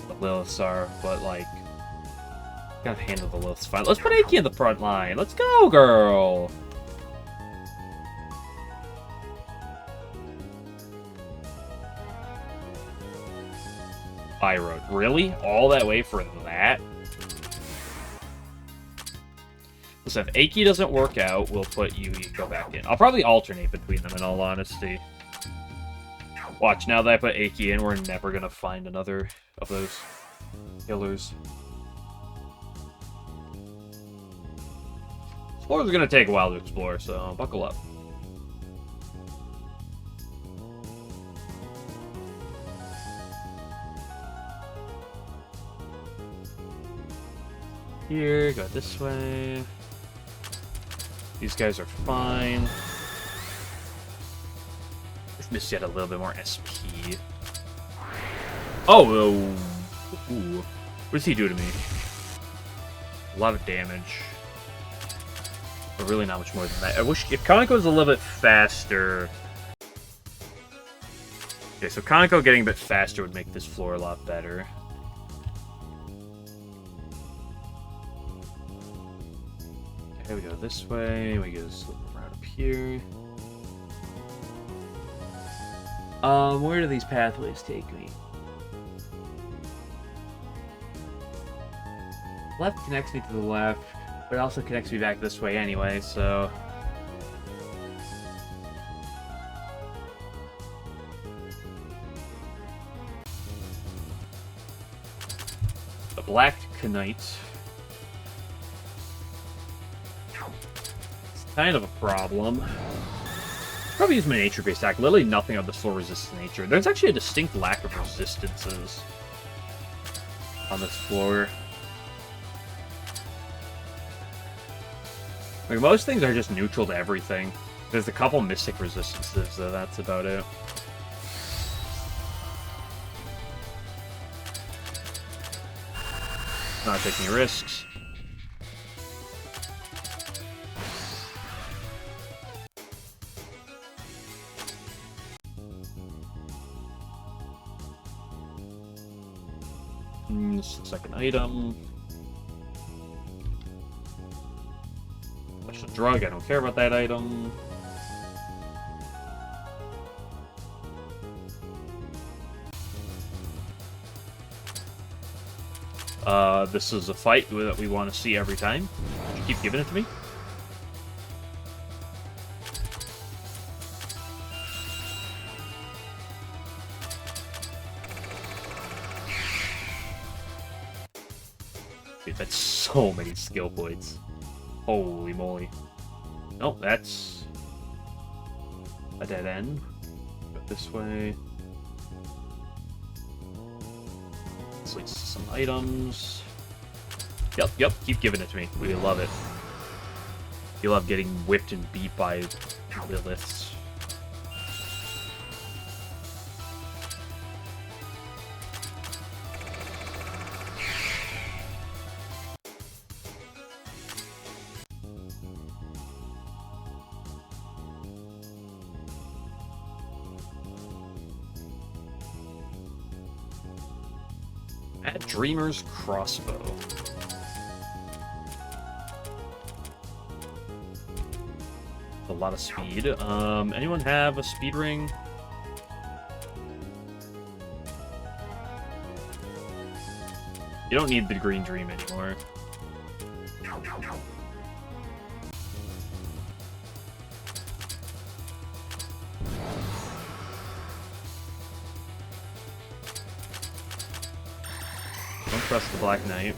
The Liliths are, but like, gotta handle the Liliths fine. Let's put Aki in the front line. Let's go, girl! Road. Really? All that way for that? Listen, if Aki doesn't work out, we'll put Yuuker back in. I'll probably alternate between them, in all honesty. Watch, now that I put Aki in, we're never gonna find another of those killers. This floor is gonna take a while to explore, so buckle up. Here, go this way. These guys are fine. This Misty had a little bit more SP. Oh, ooh. What does he do to me? A lot of damage. But really not much more than that. I wish if Kaneko was a little bit faster. Okay, so Kaneko getting a bit faster would make this floor a lot better. Okay, we go this way, we go right up here. Where do these pathways take me? Left connects me to the left, but it also connects me back this way anyway, so... The Black Knight. Kind of a problem. Probably use my nature-based attack. Literally nothing on this floor resists nature. There's actually a distinct lack of resistances on this floor. Like, most things are just neutral to everything. There's a couple mystic resistances, though that's about it. Not taking risks. This looks like an item. That's a drug, I don't care about that item. This is a fight that we want to see every time. You keep giving it to me. Dude, that's so many skill points. Holy moly. Nope, that's a dead end. Go this way. This leads to some items. Yep, keep giving it to me. We love it. You love getting whipped and beat by Liliths. At Dreamer's Crossbow. A lot of speed. Anyone have a speed ring? You don't need the green dream anymore. Don't trust the Black Knight.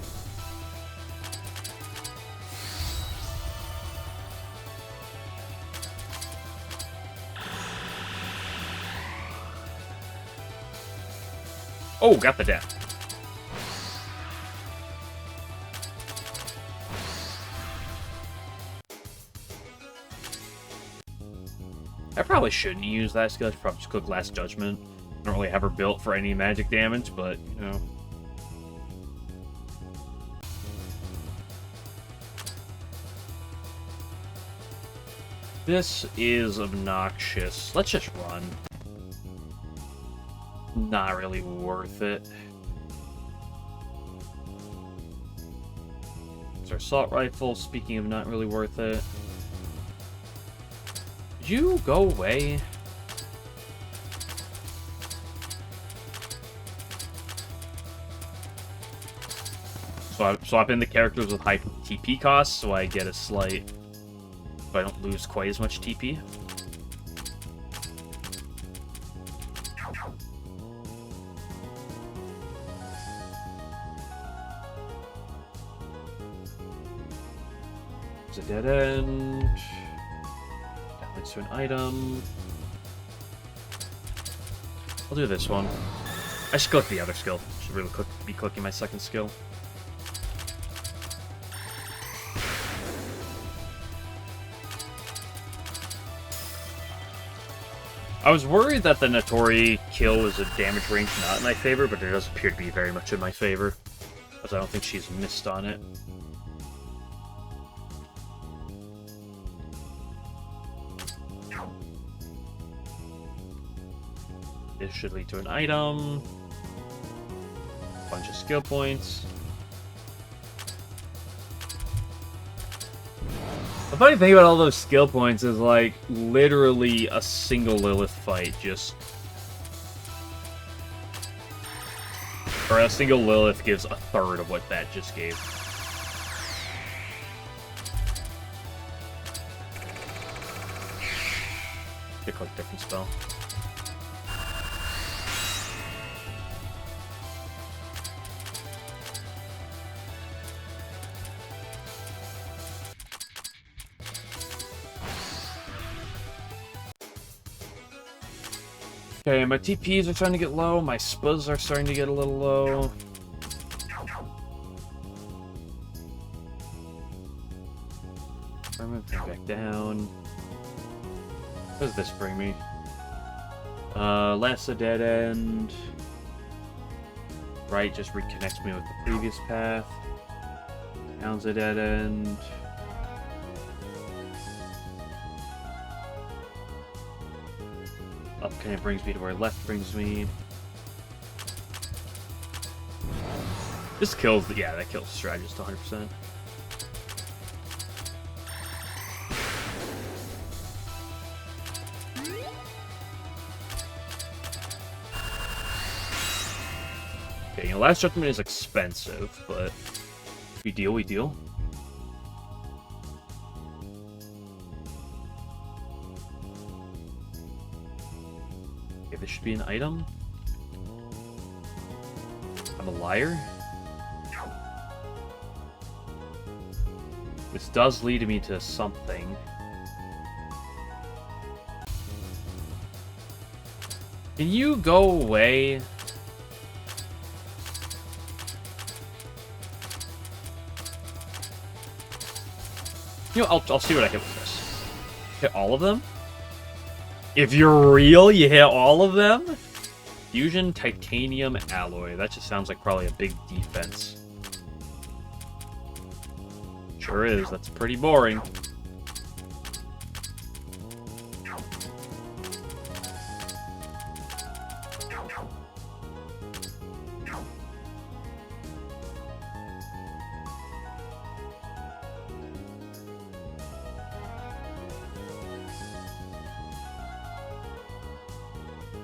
Oh, got the death. I probably shouldn't use that skill. I should probably just click Last Judgment. I don't really have her built for any magic damage, but, you know. This is obnoxious. Let's just run. Not really worth it. There's our assault rifle. Speaking of not really worth it. Did you go away? So I swap in the characters with high TP costs, so I get a slight... so I don't lose quite as much TP. It's a dead end. That leads to an item. I'll do this one. I should click the other skill. Should really be clicking my second skill. I was worried that the Notori kill was a damage range not in my favor, but it does appear to be very much in my favor. Because I don't think she's missed on it. This should lead to an item. Bunch of skill points. The funny thing about all those skill points is, like, literally a single Lilith fight just... or a single Lilith gives a third of what that just gave. You click different spell. Okay, my TPs are starting to get low, my spuzz are starting to get a little low. I'm moving back down. What does this bring me? Last a dead end. Right, just reconnects me with the previous path. Down's a dead end. Up kind of brings me to where left brings me. This kills the, yeah, that kills the strategist 100%. Okay, you know, last judgment is expensive, but we deal, we deal. Okay, this should be an item. I'm a liar. This does lead me to something. Can you go away? You know, I'll see what I hit with this. Hit all of them? If you're real, you hit all of them? Fusion titanium alloy. That just sounds like probably a big defense. Sure is. That's pretty boring.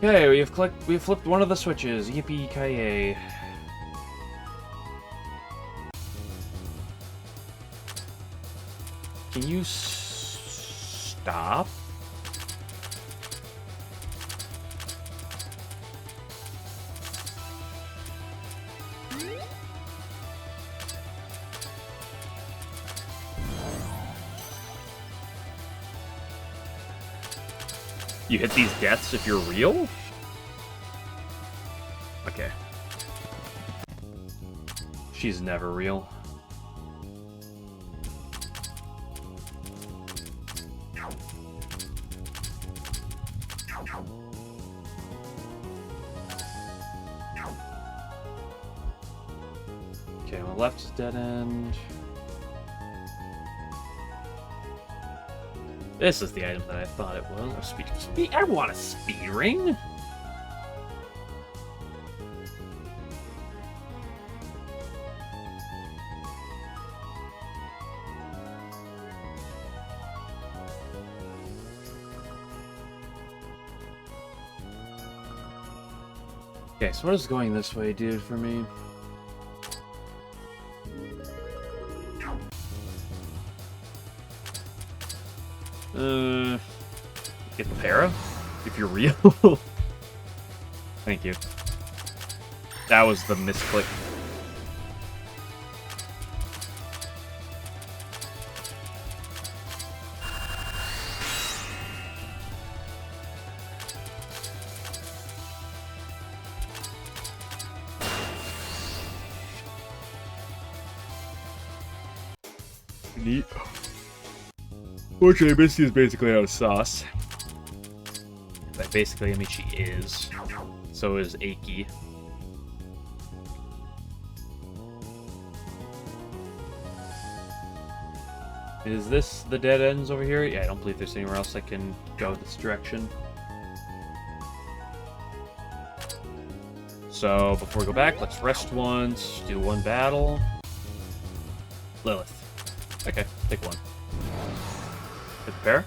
Okay, we have flipped one of the switches. Yippee-ki-yay. Can you stop? You hit these deaths if you're real? Okay. She's never real. Okay, my left is dead end. This is the item that I thought it was. Oh, speed. I want a speed ring. Okay, so what is going this way, dude, for me? Get the para? If you're real? Thank you. That was the misclick. Neat. Fortunately, Misty is basically out of sauce. By basically, I mean she is. So is Aki. Is this the dead ends over here? Yeah, I don't believe there's anywhere else I can go this direction. So, before we go back, let's rest once, do one battle. Lilith. Okay, take one. Hit the pair.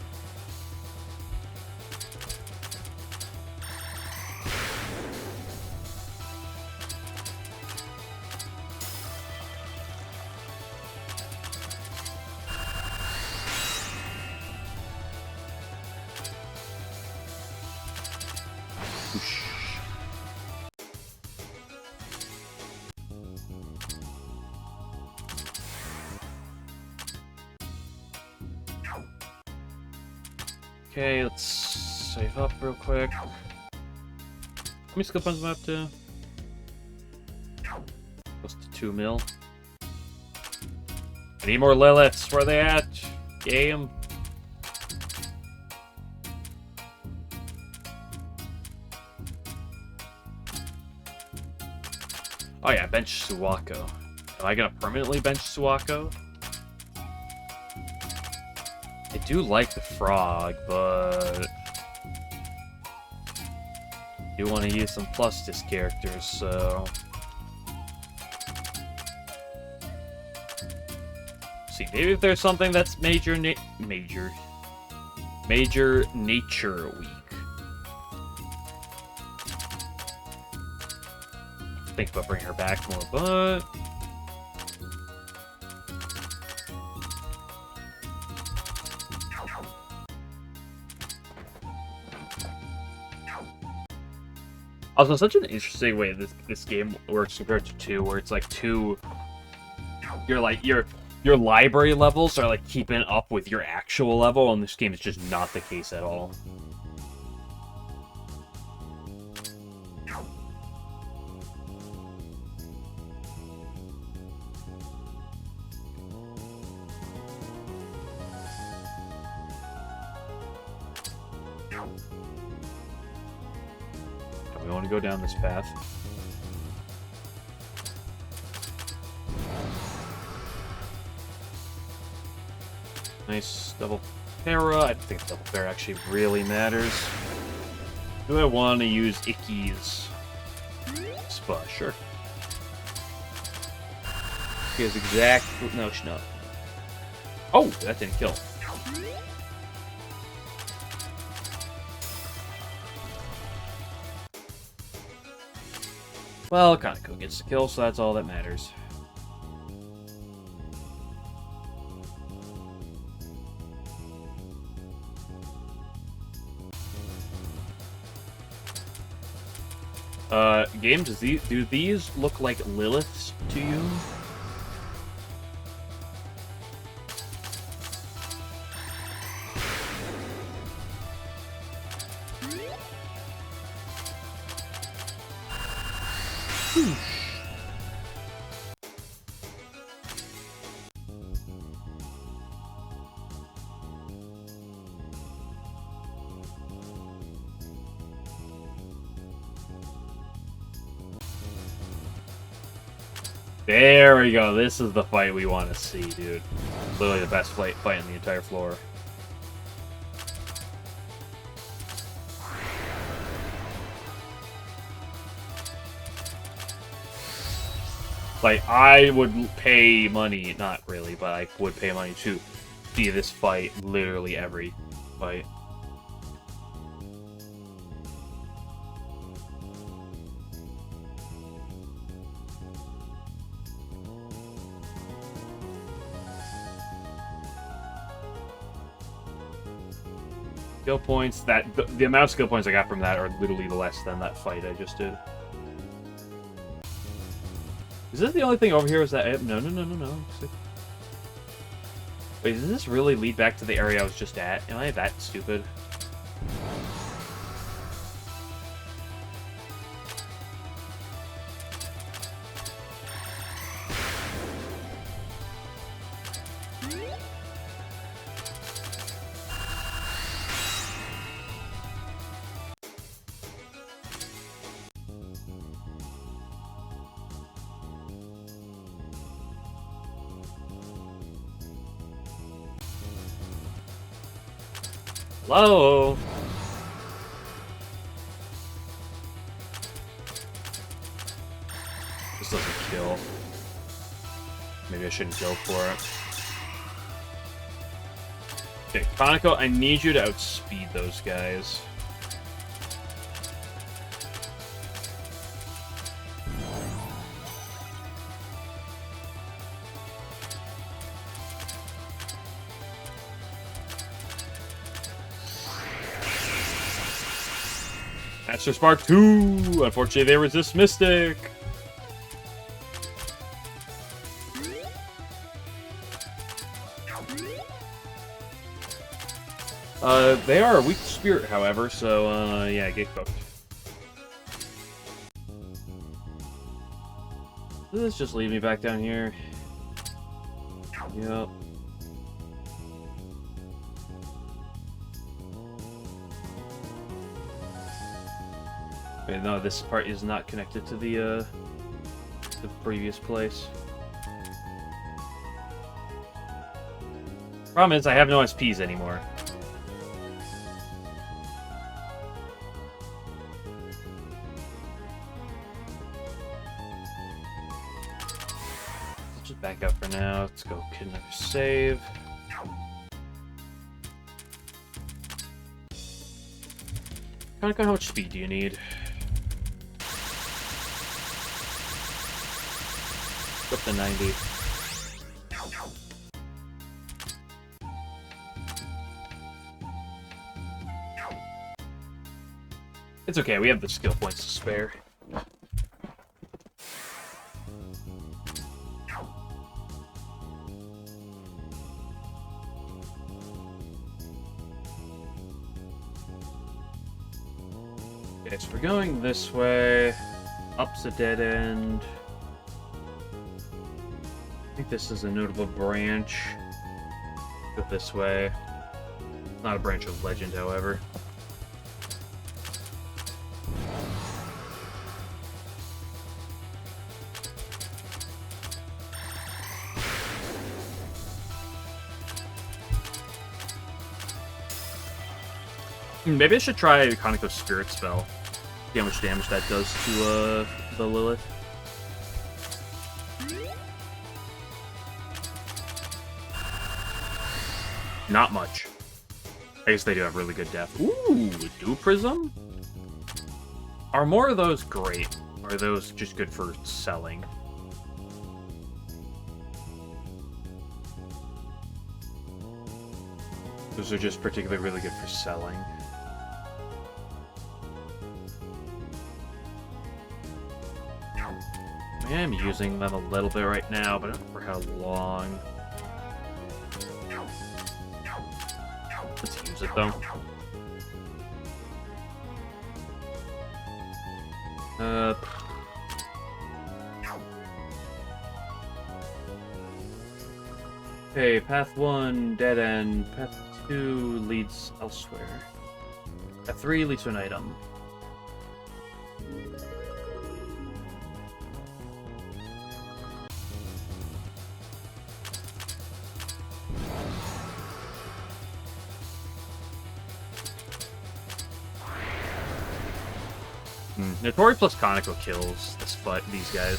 Okay, let's save up real quick. Let me skip on the map to close to 2 mil. I need more Liliths. Where are they at? Game. Oh yeah, bench Suwako. Am I gonna permanently bench Suwako? I do like the frog, but I do want to use some plus disc characters, so see, maybe if there's something that's major nature weak. Think about bringing her back more, but also such an interesting way this game works compared to 2, where it's like 2, your library levels are like keeping up with your actual level, and this game is just not the case at all. We want to go down this path. Nice double para. I don't think double para actually really matters. Do I want to use Icky's Spa? Sure. He has exact... No, she's not. Oh, that didn't kill. Well, Kaneko gets the kill, so that's all that matters. Game, do these look like Liliths to you? There we go. This is the fight we want to see, dude. Literally the best fight in the entire floor. Like, I would pay money, not really, but I would pay money to see this fight literally every fight. Skill points, the amount of skill points I got from that are literally less than that fight I just did. Is this the only thing over here? Is that it? No. Wait, does this really lead back to the area I was just at? Am I that stupid? Hello? This doesn't kill. Maybe I shouldn't go for it. Okay, Kaneko, I need you to outspeed those guys. Master Spark 2! Unfortunately, they resist Mystic! They are a weak spirit, however, so, yeah, get cooked. Let's just leave me back down here. Yep. Wait, no, this part is not connected to the, to the previous place. Problem is, I have no SPs anymore. Let's just back up for now. Let's go get another save. Kaneko, how much speed do you need? Up to 90. It's okay, we have the skill points to spare. Okay, so we're going this way. Up's a dead end. I think this is a notable branch. Go this way. Not a branch of legend, however. Maybe I should try Kaneko's Spirit Spell. See how much damage that does to the Lilith. Not much. I guess they do have really good depth. Ooh, Dew Prism? Are more of those great? Or are those just good for selling? Those are just particularly really good for selling. I am using them a little bit right now, but I don't know for how long. Let's use it, though. Okay, path 1, dead end. Path 2 leads elsewhere. Path 3 leads to an item. Notori plus Kaneko kills these guys.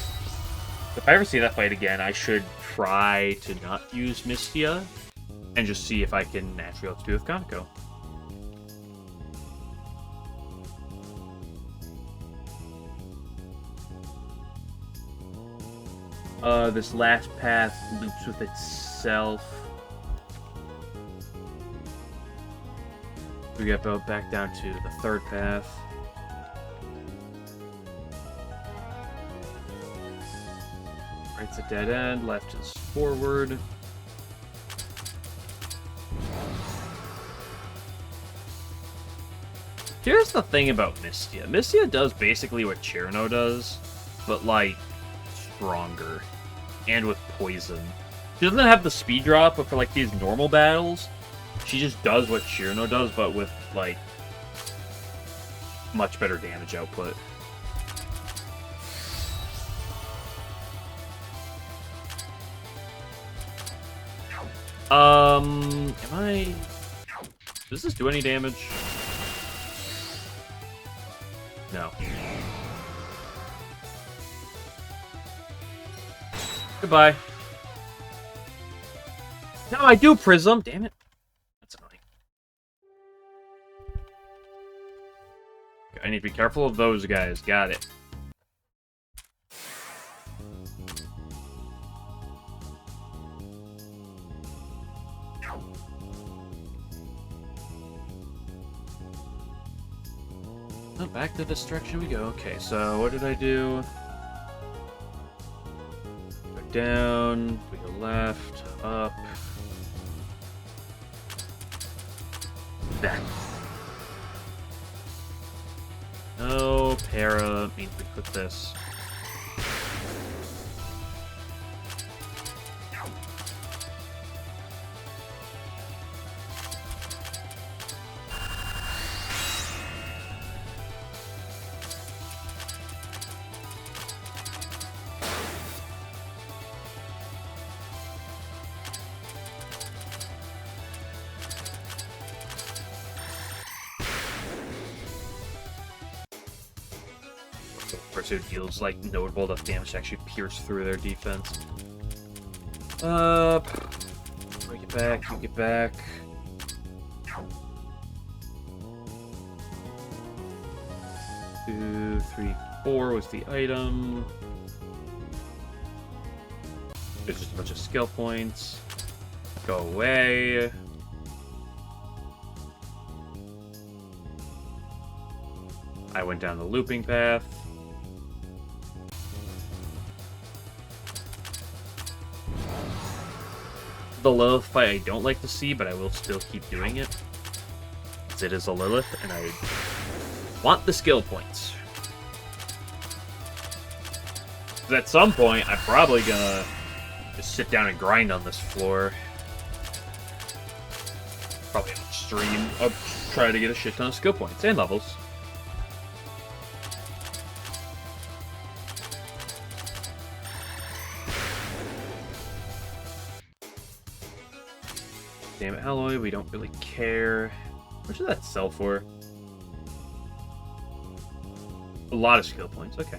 If I ever see that fight again, I should try to not use Mystia and just see if I can naturally outspeed with Kaneko. This last path loops with itself. We get back down to the third path. Right's a dead end, left is forward. Here's the thing about Mystia. Mystia does basically what Chirno does, but, like, stronger. And with poison. She doesn't have the speed drop, but for, like, these normal battles, she just does what Chirno does, but with, like, much better damage output. Am I... Does this do any damage? No. Goodbye. No, I do Prism! Damn it. That's annoying. I need to be careful of those guys. Got it. Oh, back to this direction we go. Okay, so what did I do? Go down, we go left, up. Back. No, para means we put this. Pursuit deals like notable enough damage to actually pierce through their defense. Break it back, take it back. 2, 3, 4 was the item. There's just a bunch of skill points. Go away. I went down the looping path. The Lilith fight I don't like to see, but I will still keep doing it. Because it is a Lilith, and I want the skill points. Because at some point, I'm probably gonna just sit down and grind on this floor. Probably on stream. I'll try to get a shit ton of skill points and levels. Damn it, alloy, we don't really care. How much does that sell for? A lot of skill points, okay.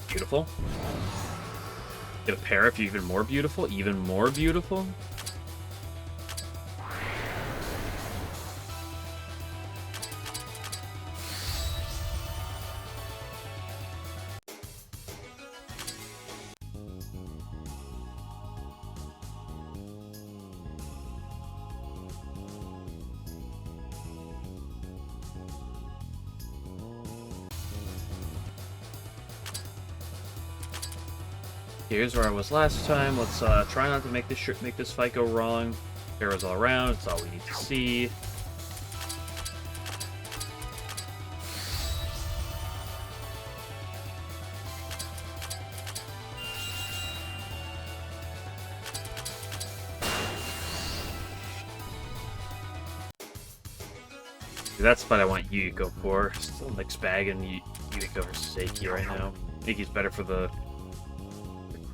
Beautiful. Get a pair if you're even more beautiful, even more beautiful. Here's where I was last time. Let's try not to make this fight go wrong. Arrows all around. That's all we need to see. That's what I want Yuuker for. Still mixed bag and Yuuker versus Seiki right now. Seiki's better for the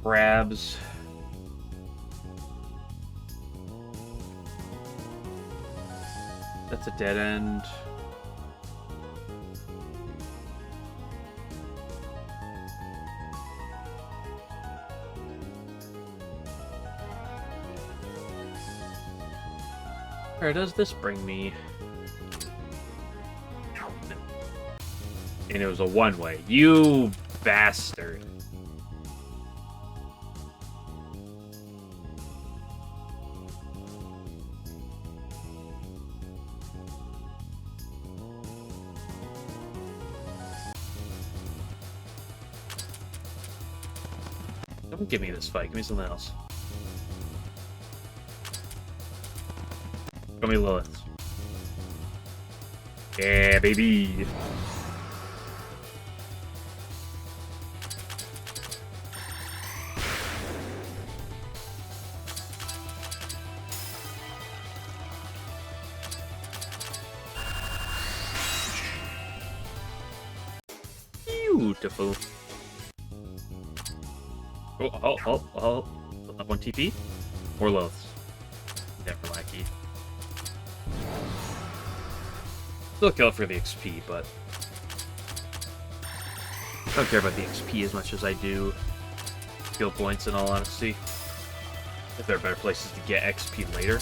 crabs. That's a dead end. Where does this bring me? And it was a one-way. You bastard. Don't give me this fight. Give me something else. Give me Lilith. Yeah, baby. Beautiful. Oh. Up one TP? Or Lilith. Never lackey. Still kill it for the XP, but I don't care about the XP as much as I do skill points, in all honesty. If there are better places to get XP later.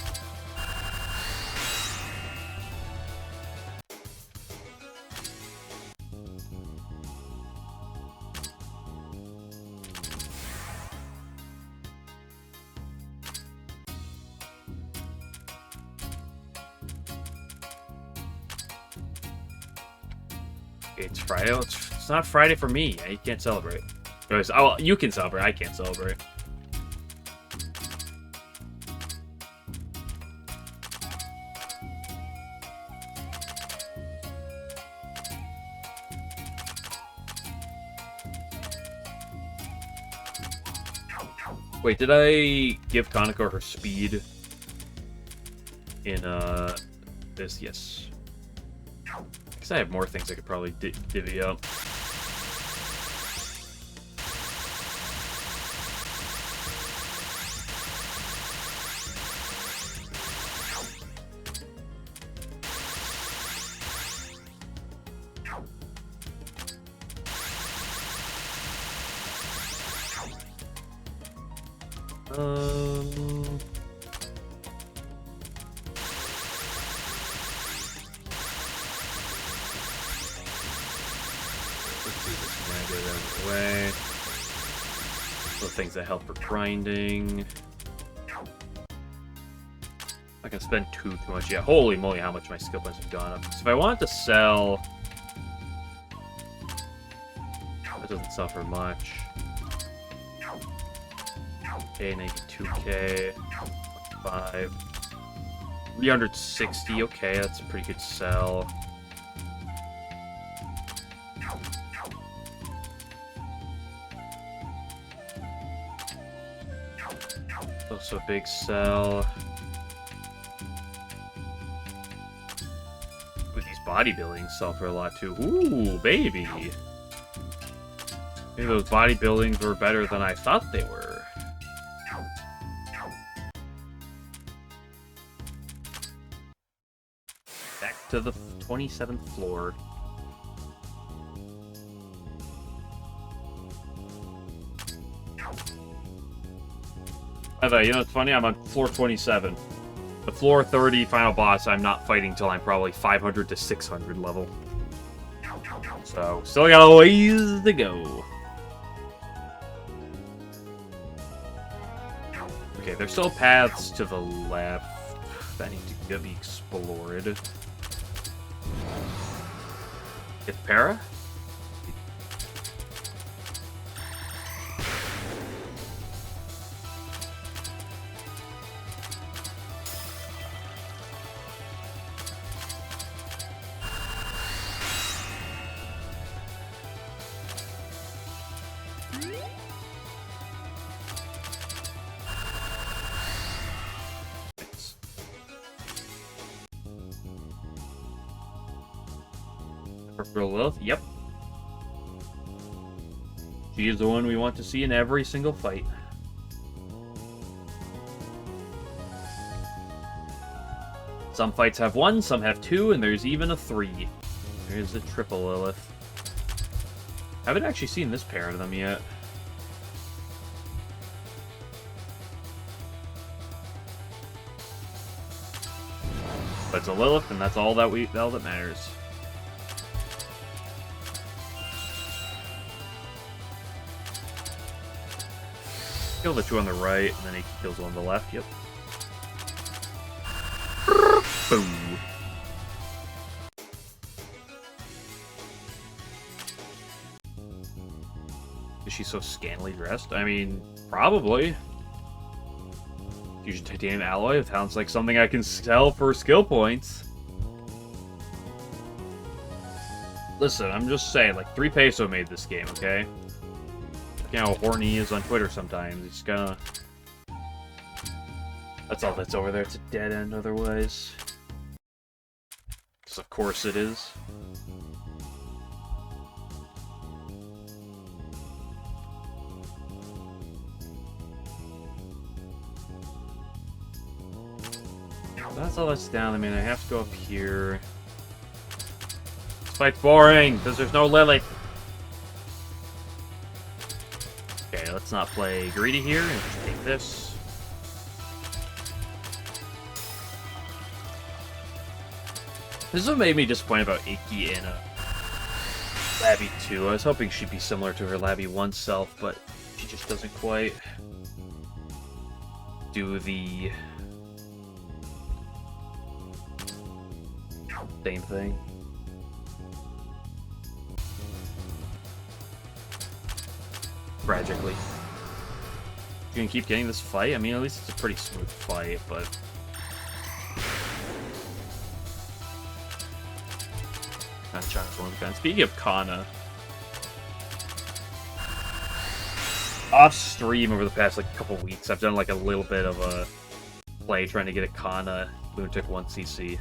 It's Friday. Oh, it's not Friday for me. You can't celebrate. Oh, well, you can celebrate. I can't celebrate. Wait, did I give Kaneko her speed in this? Yes. I have more things I could probably divvy up. Let's do this one. Get it out of the way. Those things that help for grinding. I can spend too much. Yeah, holy moly, how much my skill points have gone up. So if I wanted to sell, that doesn't suffer much. Okay, naked 2k, 5, 360. Okay, that's a pretty good sell. Also a big sell. With these bodybuilding sell for a lot too. Ooh, baby. Maybe those bodybuildings were better than I thought they were. Back to the 27th floor. By the way, you know what's funny? I'm on floor 27. The floor 30 final boss I'm not fighting till I'm probably 500 to 600 level. So, still got a ways to go. Okay, there's still paths to the left that need to be explored. Get para? For Lilith? Yep. She is the one we want to see in every single fight. Some fights have 1, some have 2, and there's even a 3. There's the triple Lilith. I haven't actually seen this pair of them yet. But it's a Lilith, and that's all that matters. Kill the 2 on the right, and then he kills one on the left. Yep. Boom. Is she so scantily dressed? I mean, probably. Fusion titanium alloy. It sounds like something I can sell for skill points. Listen, I'm just saying, like, 3 peso made this game, okay? You know how horny he is on Twitter sometimes. He's gonna... That's all that's over there. It's a dead end otherwise. Because of course it is. That's all that's down. I mean, I have to go up here. This fight's boring, because there's no Lilith. Okay, let's not play greedy here and just take this. This is what made me disappointed about Iki in Labby 2. I was hoping she'd be similar to her Labby 1 self, but she just doesn't quite do the same thing. Tragically. You gonna keep getting this fight? I mean, at least it's a pretty smooth fight, but... Speaking of Kana, off stream over the past like couple weeks, I've done like a little bit of a play trying to get a Kana Lunatic 1cc.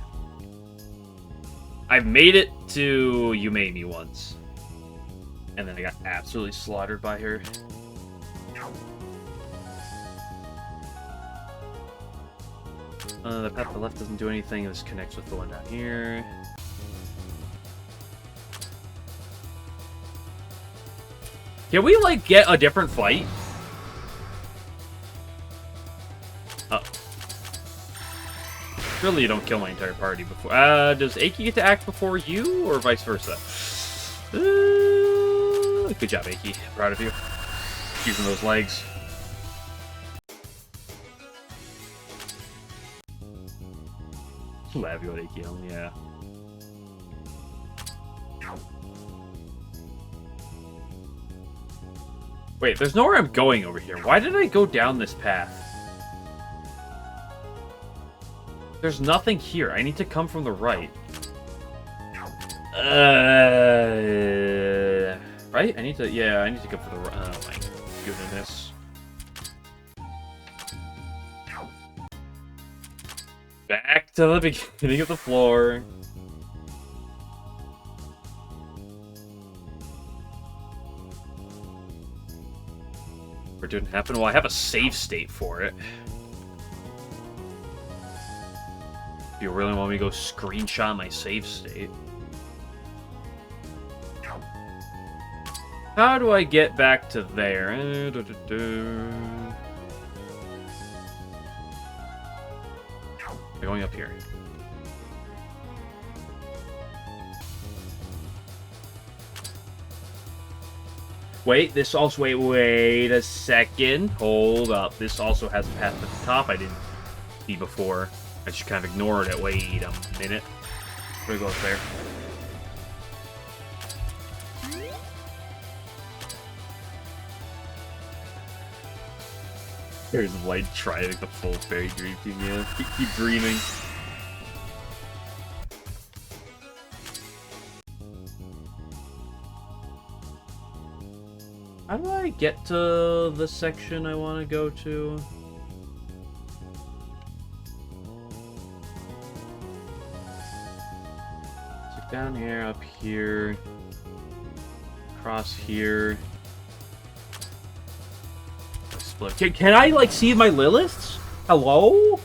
I've made it to You Made Me once, and then I got absolutely slaughtered by her. The path to the left doesn't do anything. This connects with the one down here. Can we, like, get a different fight? Really, you don't kill my entire party before. Does Aki get to act before you, or vice versa? Good job, Aki. Proud of you. Using those legs. Labio at Aki, yeah. Wait, there's nowhere I'm going over here. Why did I go down this path? There's nothing here. I need to come from the right. Right? I need to, yeah, I need to go for the right. Oh my goodness. Back to the beginning of the floor. Or it didn't happen. Well, I have a save state for it. If you really want me to go screenshot my save state. How do I get back to there? Going up here. Wait, this also... Wait a second. Hold up. This also has a path at the top I didn't see before. I just kind of ignored it. Wait a minute. We're gonna go up there. There's light trying the full fairy dream team, yeah. Keep dreaming. How do I get to the section I want to go to? So down here, up here, across here. Split. Can I, like, see my Liliths? Hello?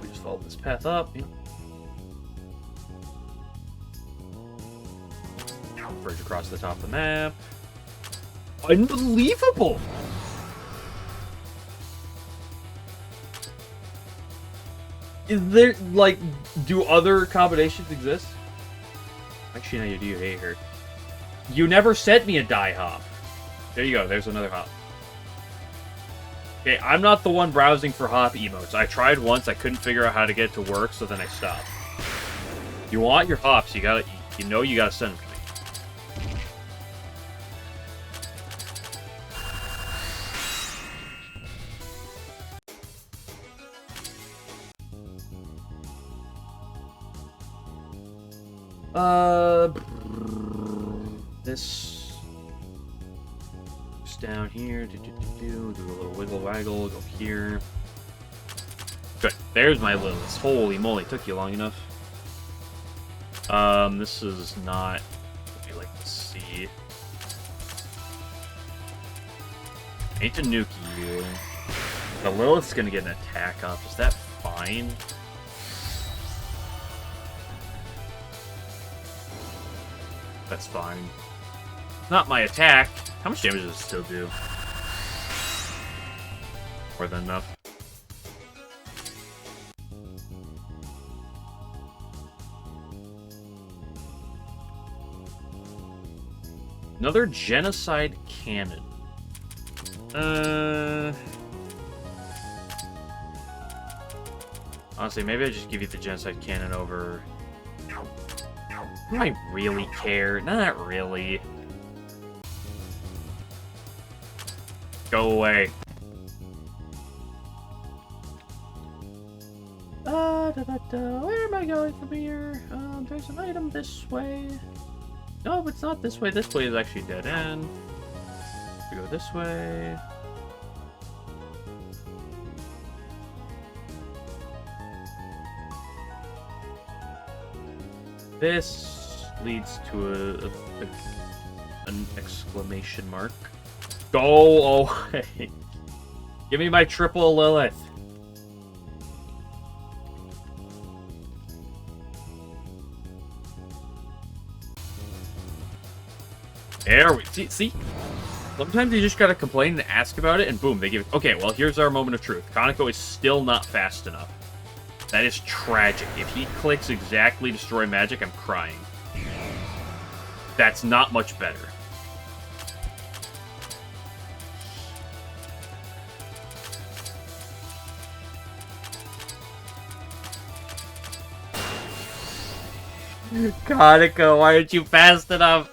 We just follow this path up. Yeah. Bridge across the top of the map. Unbelievable! Is there, like, do other combinations exist? Actually, no, you do hate her. You never sent me a die hop. There you go, there's another hop. Okay, I'm not the one browsing for hop emotes. I tried once, I couldn't figure out how to get it to work, so then I stopped. You want your hops, you gotta send them to me. This down here, do a little wiggle waggle, go here. Good, there's my Lilith. Holy moly, took you long enough. This is not what we like to see. I need to nuke you. The Lilith's gonna get an attack up. Is that fine? That's fine. Not my attack. How much damage does it still do? More than enough. Another genocide cannon. Honestly, maybe I just give you the genocide cannon over... Do I really care? Not really. Go away. Where am I going from here? There's an item this way. No, it's not this way. This way is actually dead end. We go this way. This leads to an exclamation mark. Go away. Give me my triple Lilith. There we see. Sometimes you just gotta complain and ask about it, and boom, they give it. Okay, well, here's our moment of truth. Kaneko is still not fast enough. That is tragic. If he clicks exactly destroy magic, I'm crying. That's not much better. Kaneko, why aren't you fast enough?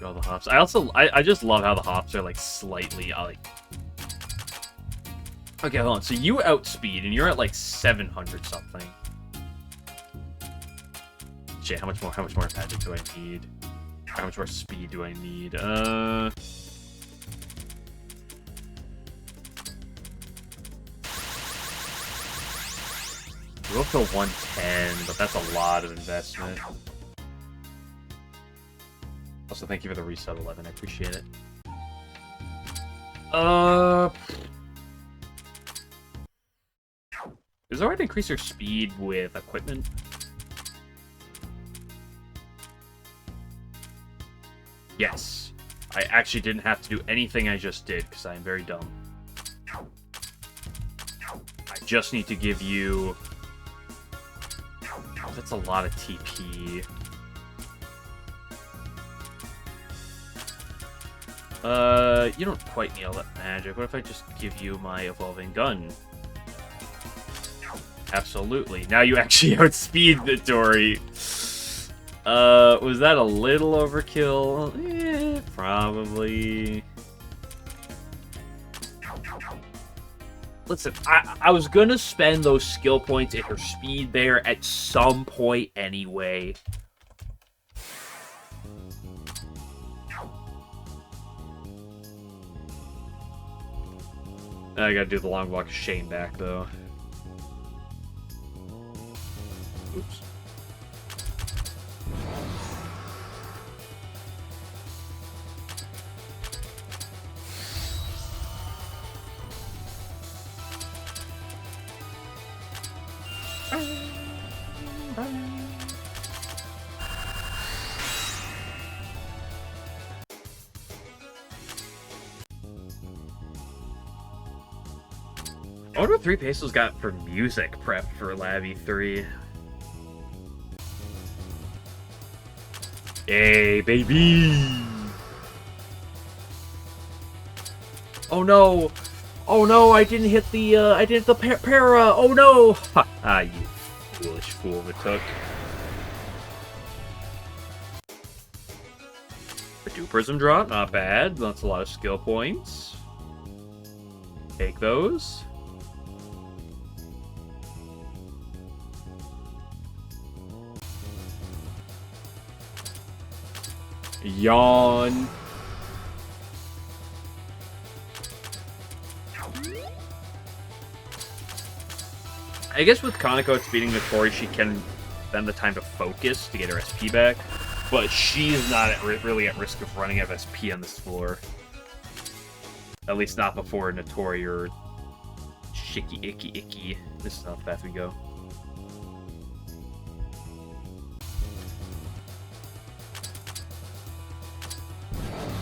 All the hops. I just love how the hops are like slightly like. Okay, hold on. So you outspeed and you're at like 700 something. Shit, how much more magic do I need? How much more speed do I need? We're up to 110, but that's a lot of investment. Also, thank you for the resub, 11. I appreciate it. Is there a way to increase your speed with equipment? Yes. I actually didn't have to do anything I just did, because I am very dumb. I just need to give you... That's a lot of TP. You don't quite need all that magic. What if I just give you my evolving gun? Absolutely. Now you actually outspeed the Dory. Was that a little overkill? Probably. Listen, I was gonna spend those skill points at her speed bear at some point anyway. I gotta do the long walk of shame back, though. Oops. I wonder what 3 pesos got for music prep for Labby 3. Hey, baby! Oh no! Oh no! I didn't hit the para! Oh no! Ha ha! You foolish fool, Matuk. A 2 prism drop, not bad. That's a lot of skill points. Take those. Yawn. I guess with Kaneko beating the Tori, she can spend the time to focus to get her SP back, but she's not really at risk of running out of SP on this floor. At least not before Notori or Shiki Icky. This is how fast we go.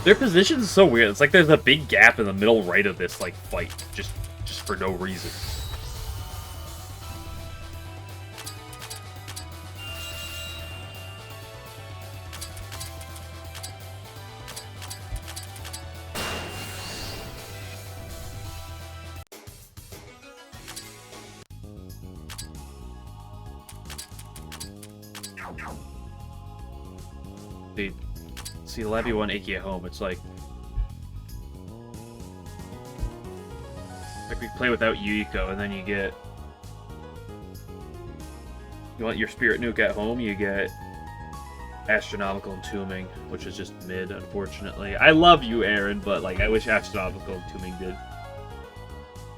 Their position is so weird. It's like there's a big gap in the middle right of this like fight, just for no reason. Dude. See, Labby won Aki at home. It's like we play without Yuuker, and then you get. You want your Spirit Nuke at home, you get Astronomical Entombing, which is just mid, unfortunately. I love you, Aaron, but like I wish Astronomical Entombing did.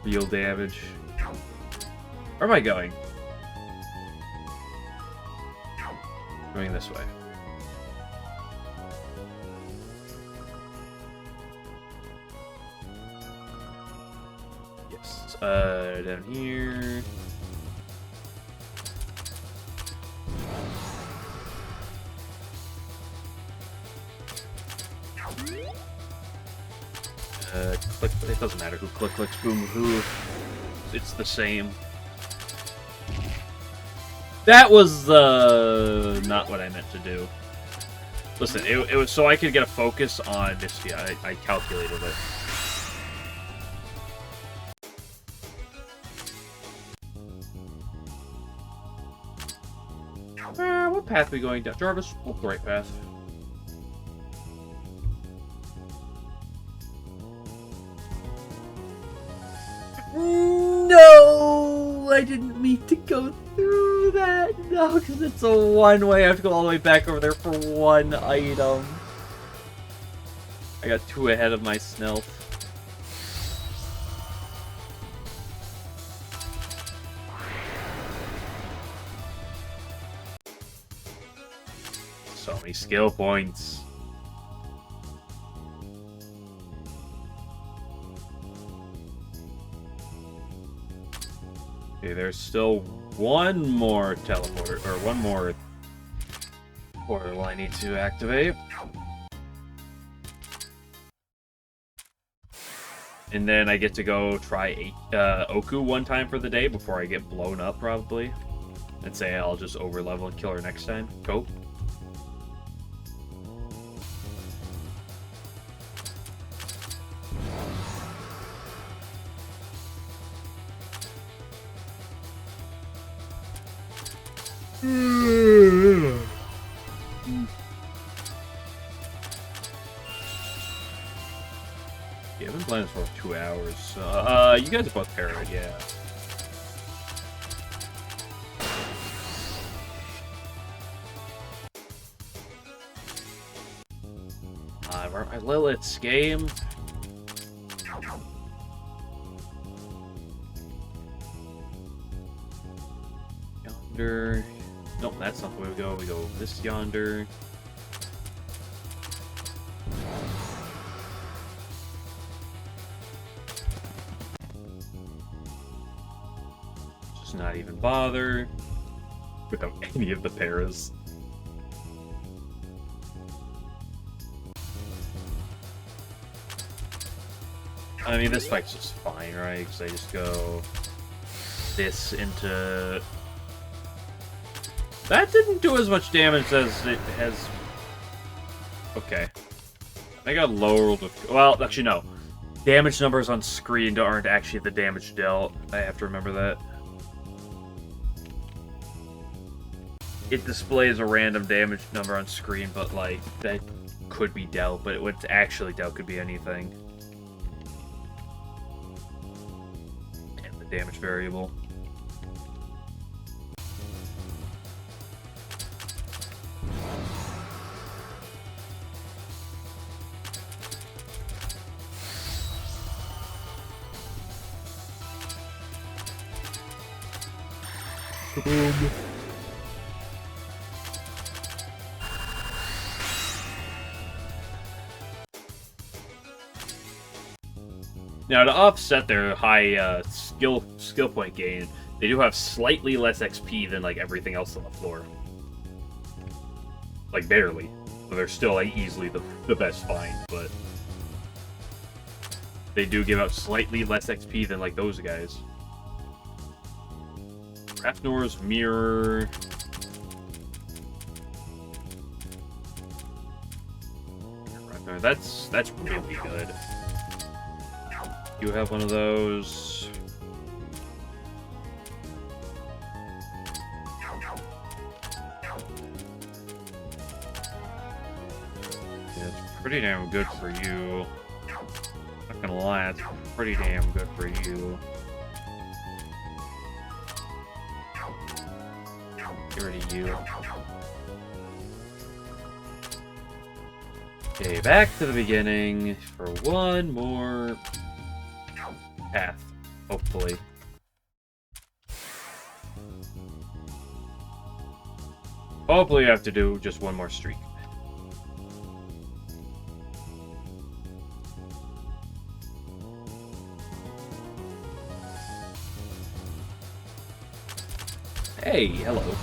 Real damage. Where am I going? Going this way. Yes. Down here. Click. It doesn't matter who clicks, boom, who. It's the same. That was not what I meant to do. Listen, it was so I could get a focus on Misty. I calculated it. What path are we going down? Jarvis, what's the right path? No! I didn't mean to go through that. No, because it's a one-way. I have to go all the way back over there for one item. I got too ahead of myself. So many skill points. Okay, there's still one more teleporter, or one more portal I need to activate. And then I get to go try Oku one time for the day before I get blown up, probably. And say I'll just over-level and kill her next time. Go. Yeah, I've been playing this for 2 hours. You guys are both paranoid, yeah. We're at my Lilith's game. Yonder. Nope, that's not the way we go. We go this yonder. Just not even bother without any of the paras. I mean, this fight's just fine, right? Because I just go this into... That didn't do as much damage as it has... Okay. I got lowered with... Well, actually, no. Damage numbers on screen aren't actually the damage dealt. I have to remember that. It displays a random damage number on screen, but, like, that could be dealt. But what's actually dealt could be anything. And the damage variable. Boom. Now, to offset their high skill point gain, they do have slightly less XP than like everything else on the floor. Like barely, but they're still like easily the best find. But they do give out slightly less XP than like those guys. Rafnor's mirror. Rafnor, that's really good. You have one of those. Yeah, it's pretty damn good for you. Not gonna lie, it's pretty damn good for you. Get rid of you. Okay, back to the beginning for one more path. hopefully. Hopefully I have to do just one more streak. Hey, hello.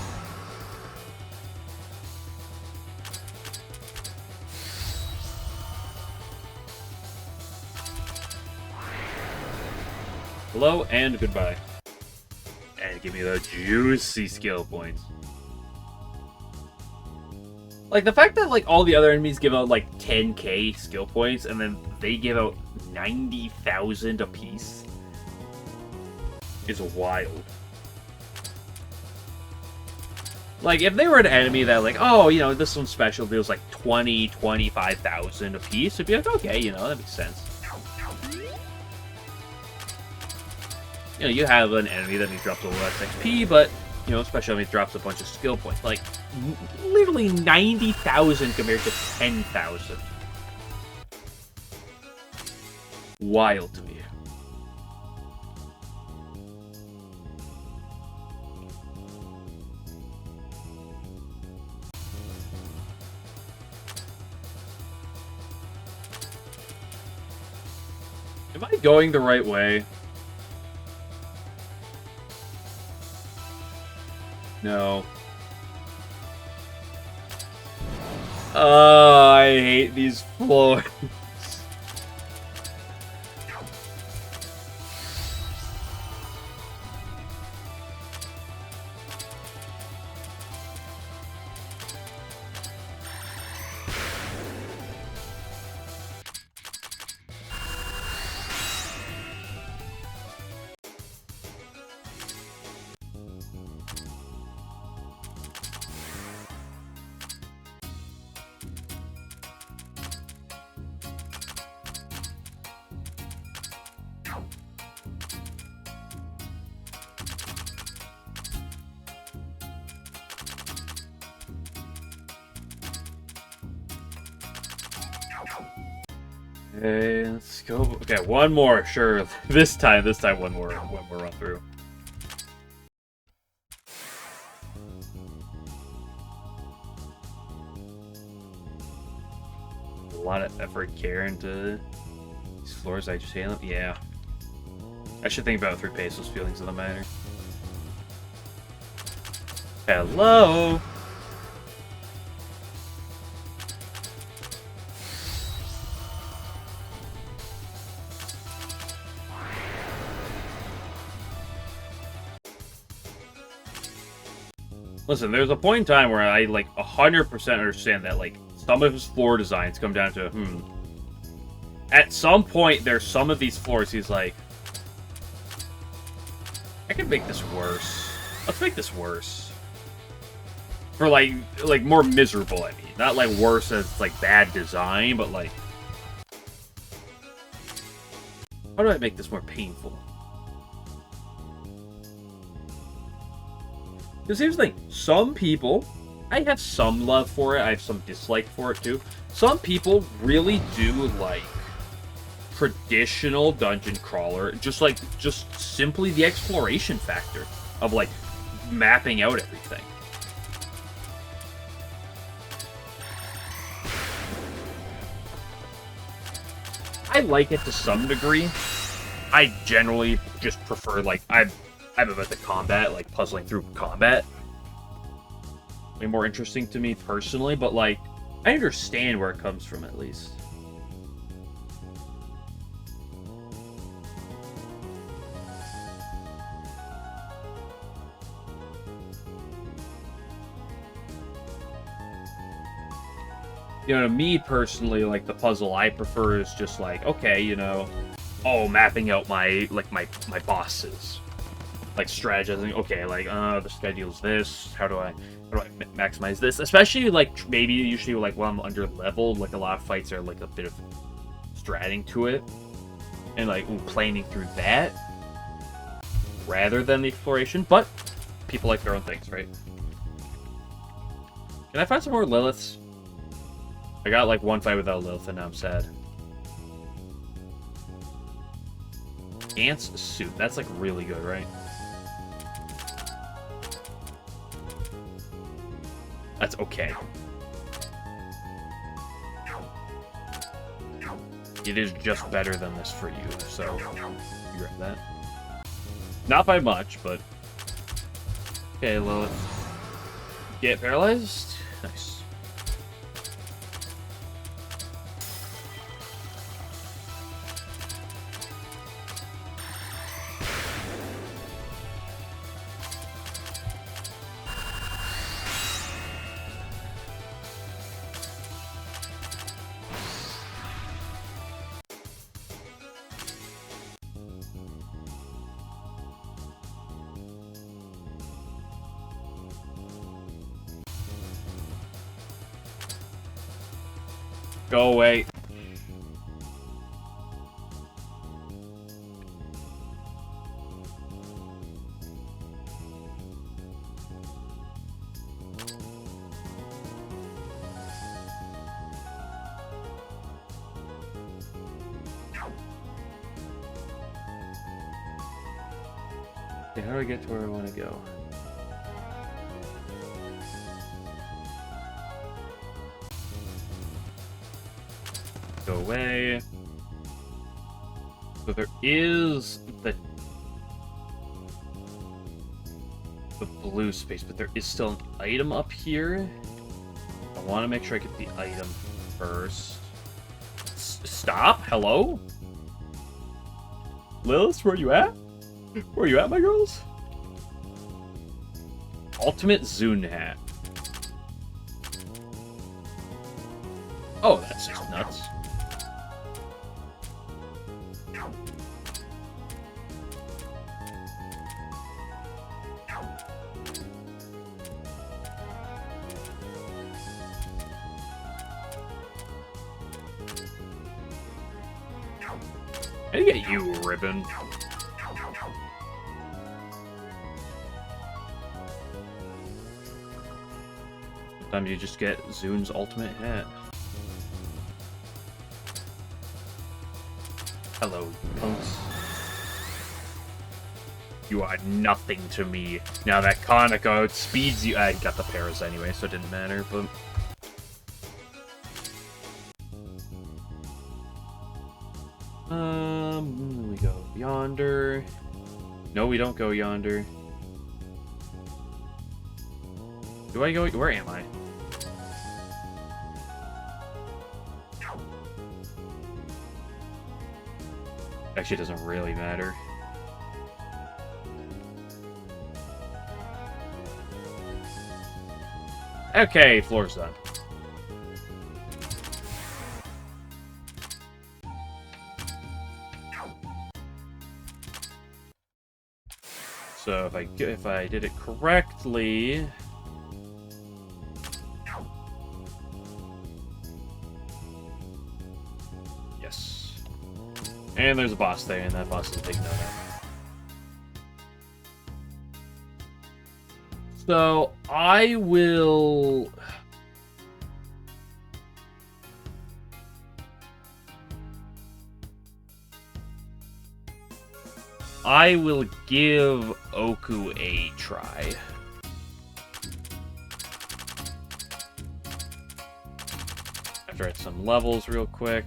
Hello and goodbye. And give me the juicy skill points. Like, the fact that, like, all the other enemies give out, like, 10k skill points, and then they give out 90,000 apiece is wild. Like, if they were an enemy that, like, oh, you know, this one's special deals, like, 20, 25,000 apiece, it'd be like, okay, you know, that makes sense. You know, you have an enemy that drops a little less XP, but, you know, special enemy drops a bunch of skill points. Like, literally 90,000 compared to 10,000. Wild to me. Am I going the right way? No. Oh, I hate these floors. Okay, let's go. Okay, one more, sure. This time one more run through. A lot of effort, care into these floors. I just hate them. Yeah. I should think about 3 pesos feelings of the matter. Hello. Listen, there's a point in time where I, like, 100% understand that, like, some of his floor designs come down to, At some point, there's some of these floors he's like, I can make this worse. Let's make this worse. For, like more miserable, I mean. Not, like, worse as, like, bad design, but, like, how do I make this more painful? Because here's the thing, some people, I have some love for it, I have some dislike for it too. Some people really do like traditional dungeon crawler, just simply the exploration factor of, like, mapping out everything. I like it to some degree. I generally just prefer, like, I'm about the combat, like, puzzling through combat. Way more interesting to me personally, but, like, I understand where it comes from, at least. You know, to me personally, like, the puzzle I prefer is just like, okay, you know, mapping out my bosses. Like, strategizing, okay, like, this guy deals this, how do I maximize this? Especially, like, maybe usually, like, when I'm under leveled, like, a lot of fights are, like, a bit of stratting to it. And, like, planning through that. Rather than the exploration, but people like their own things, right? Can I find some more Liliths? I got, like, one fight without Lilith, and now I'm sad. Ant's Soup. That's, like, really good, right? That's okay. It is just better than this for you, so you grab that. Not by much, but... Okay, Lilith. Get paralyzed? Nice. Go away. Okay, how do I get to where I want to go? Go away. So there is the blue space, but there is still an item up here. I want to make sure I get the item first. Stop? Hello? Lilith, where you at? Where you at, my girls? Ultimate Zune hat. Oh, that's just nuts. How do you get you, Ribbon? Sometimes you just get Zune's ultimate hat. Hello, punks. You are nothing to me. Now that Kaneko outspeeds you. I got the paras anyway, so it didn't matter, but... we go yonder. No, we don't go yonder. Do I go? Where am I? Actually, it doesn't really matter. Okay, floor's done. So if I did it correctly, yes. And there's a boss there, and that boss is a big no-no. So I will. I will give Oku a try. After at some levels real quick.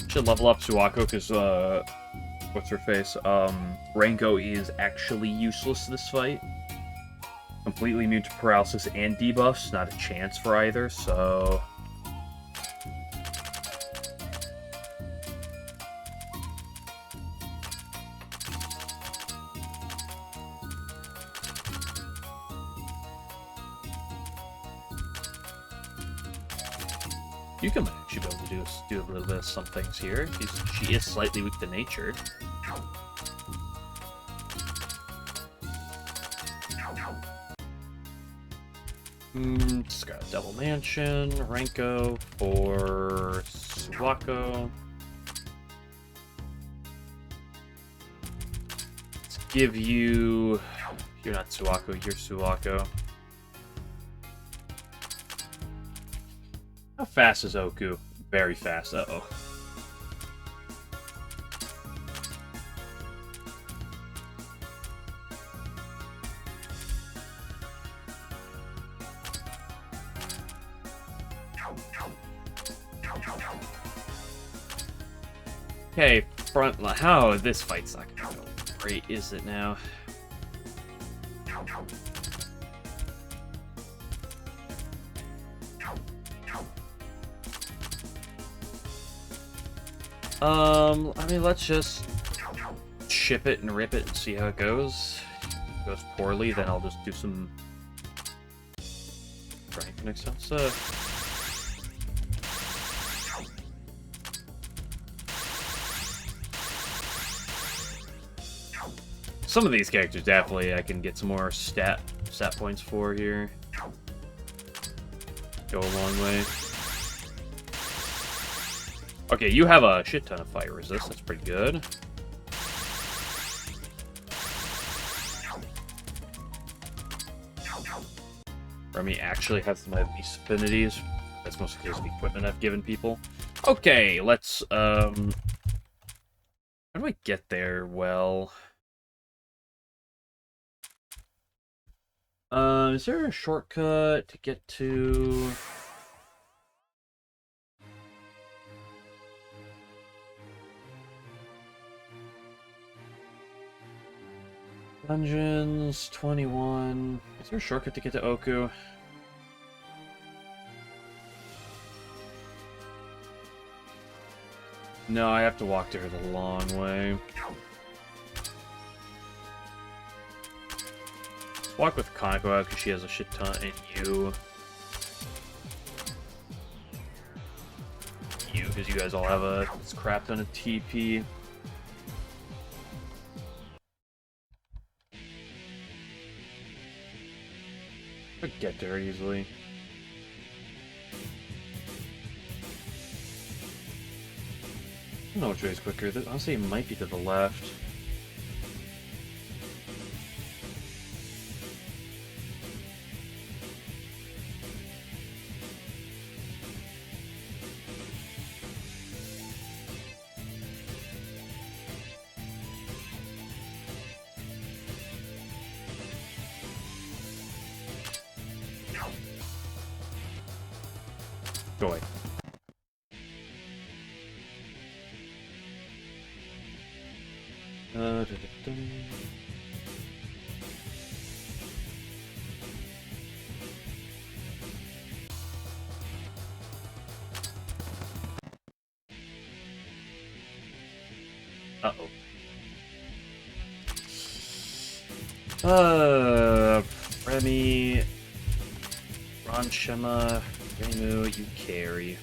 Should level up Suwako because what's her face? Renko is actually useless this fight. Completely immune to paralysis and debuffs, not a chance for either, so... You can actually be able to do a little bit of some things here. She is slightly weak to nature. Just got a double mansion, Renko for Suwako. Let's give you... You're not Suwako, you're Suwako. How fast is Oku? Very fast. Uh-oh. Okay, front line. How this fight's not gonna go great, is it now? I mean, let's just ship it and rip it and see how it goes. If it goes poorly, then I'll just do some strength next time. So, some of these characters definitely I can get some more stat points for here. Go a long way. Okay, you have a shit ton of fire resist. That's pretty good. Remy actually has some of these affinities. That's mostly because of the equipment I've given people. Okay, let's, how do I get there well? Is there a shortcut to get to... Dungeons, 21... Is there a shortcut to get to Oku? No, I have to walk to her the long way. Walk with Kaneko out because she has a shit ton, and you, because you guys all have a crap ton of TP. I could get there easily. I don't know which way is quicker. Honestly, it might be to the left. Go away. Uh-oh. Remy, Ranshima, Reimu, you carry.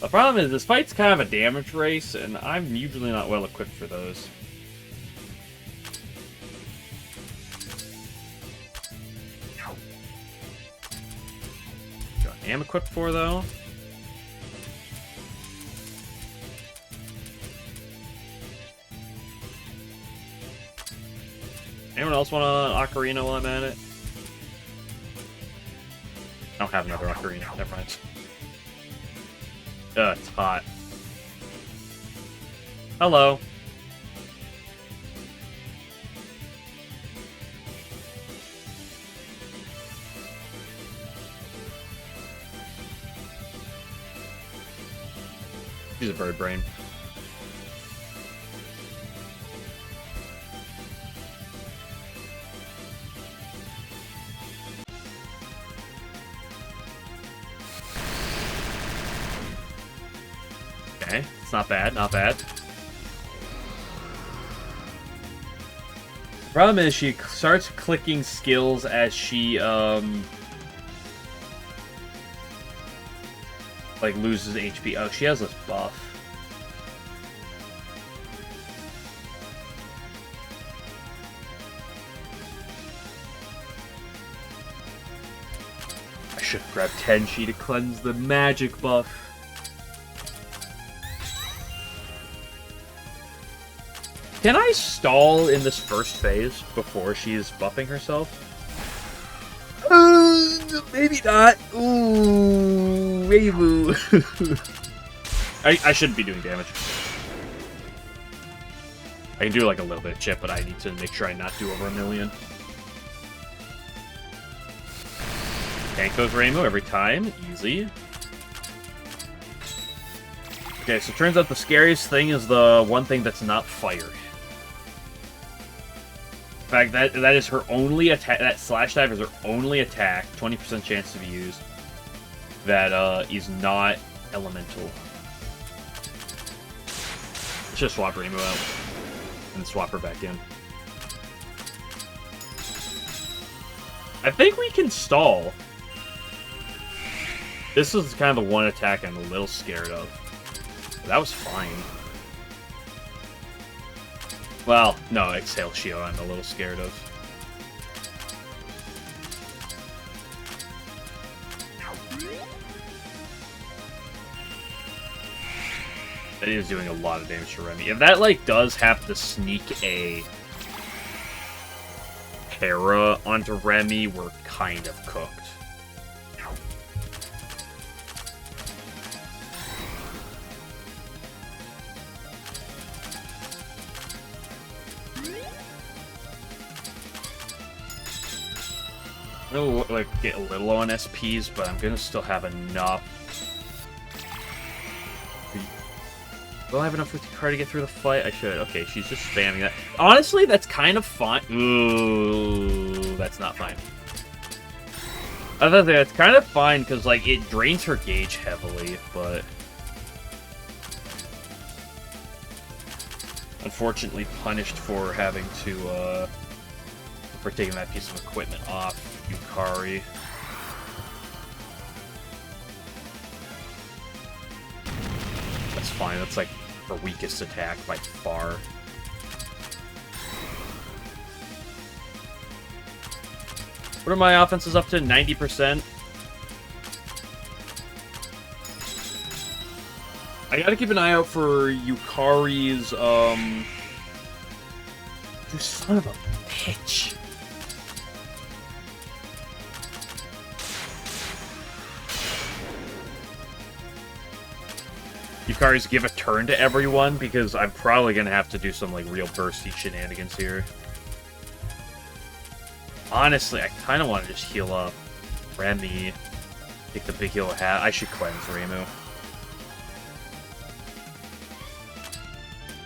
The problem is, this fight's kind of a damage race, and I'm usually not well equipped for those. What I am equipped for, though? Anyone else want an ocarina while I'm at it? I don't have another ocarina, never mind. It's hot. Hello. She's a bird brain. Okay, it's not bad, not bad. Problem is, she starts clicking skills as she, like, loses HP. Oh, she has this buff. I should have grabbed Tenchi to cleanse the magic buff. Can I stall in this first phase before she's buffing herself? Maybe not. Ooh, Rainbow. I shouldn't be doing damage. I can do like a little bit of chip, but I need to make sure I not do over 1 million. Tank goes Rainbow every time. Easy. Okay, so it turns out the scariest thing is the one thing that's not fire. In fact, that is her only attack. That slash dive is her only attack. 20% chance to be used. That is not elemental. Let's just swap Rainbow out and swap her back in. I think we can stall. This is kind of the one attack I'm a little scared of. But that was fine. Well, no, Exhale Shield I'm a little scared of. That is doing a lot of damage to Remy. If that, like, does have to sneak a Para onto Remy, we're kind of cooked. I'm gonna, like, get a little low on SPs, but I'm gonna still have enough. Will I have enough 50 card to get through the fight? I should. Okay, she's just spamming that. Honestly, that's kind of fine. Ooh, that's not fine. I thought that's kind of fine because, like, it drains her gauge heavily, but unfortunately punished for having to, for taking that piece of equipment off Yukari. That's fine. That's, like, her weakest attack by far. What are my offenses up to? 90%? I gotta keep an eye out for Yukari's, You son of a bitch. Yukari's give a turn to everyone, because I'm probably gonna have to do some, like, real bursty shenanigans here. Honestly, I kind of want to just heal up Remy, take the big heal hat. I should cleanse Reimu.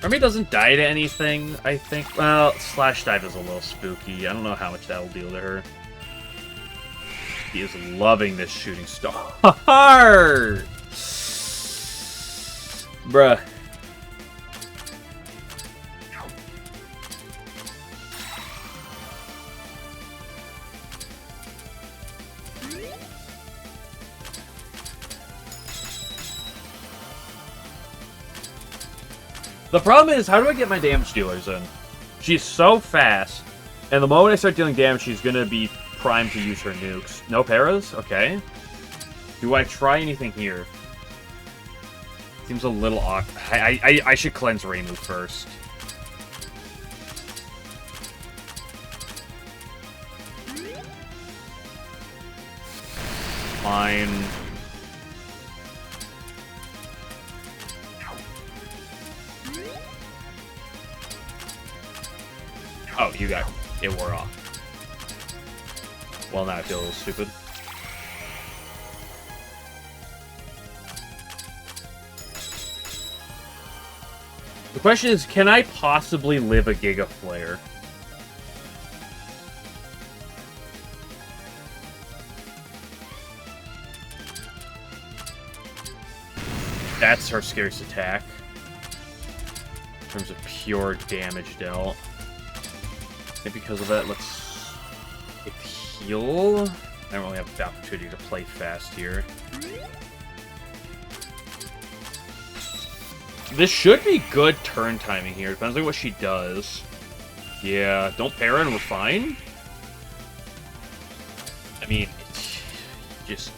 Remy doesn't die to anything, I think. Well, Slash Dive is a little spooky. I don't know how much that will deal to her. He is loving this shooting star. Bruh. The problem is, how do I get my damage dealers in? She's so fast, and the moment I start dealing damage, she's gonna be primed to use her nukes. No paras? Okay. Do I try anything here? Seems a little awkward. I should cleanse Reimu first. Fine. Oh, you got it. Wore off. Well, now I feel a little stupid. The question is, can I possibly live a Giga Flare? That's her scariest attack. In terms of pure damage dealt. And because of that, let's take the heal. I don't really have the opportunity to play fast here. This should be good turn timing here. Depends on what she does. Yeah, don't para and we're fine. I mean, you just.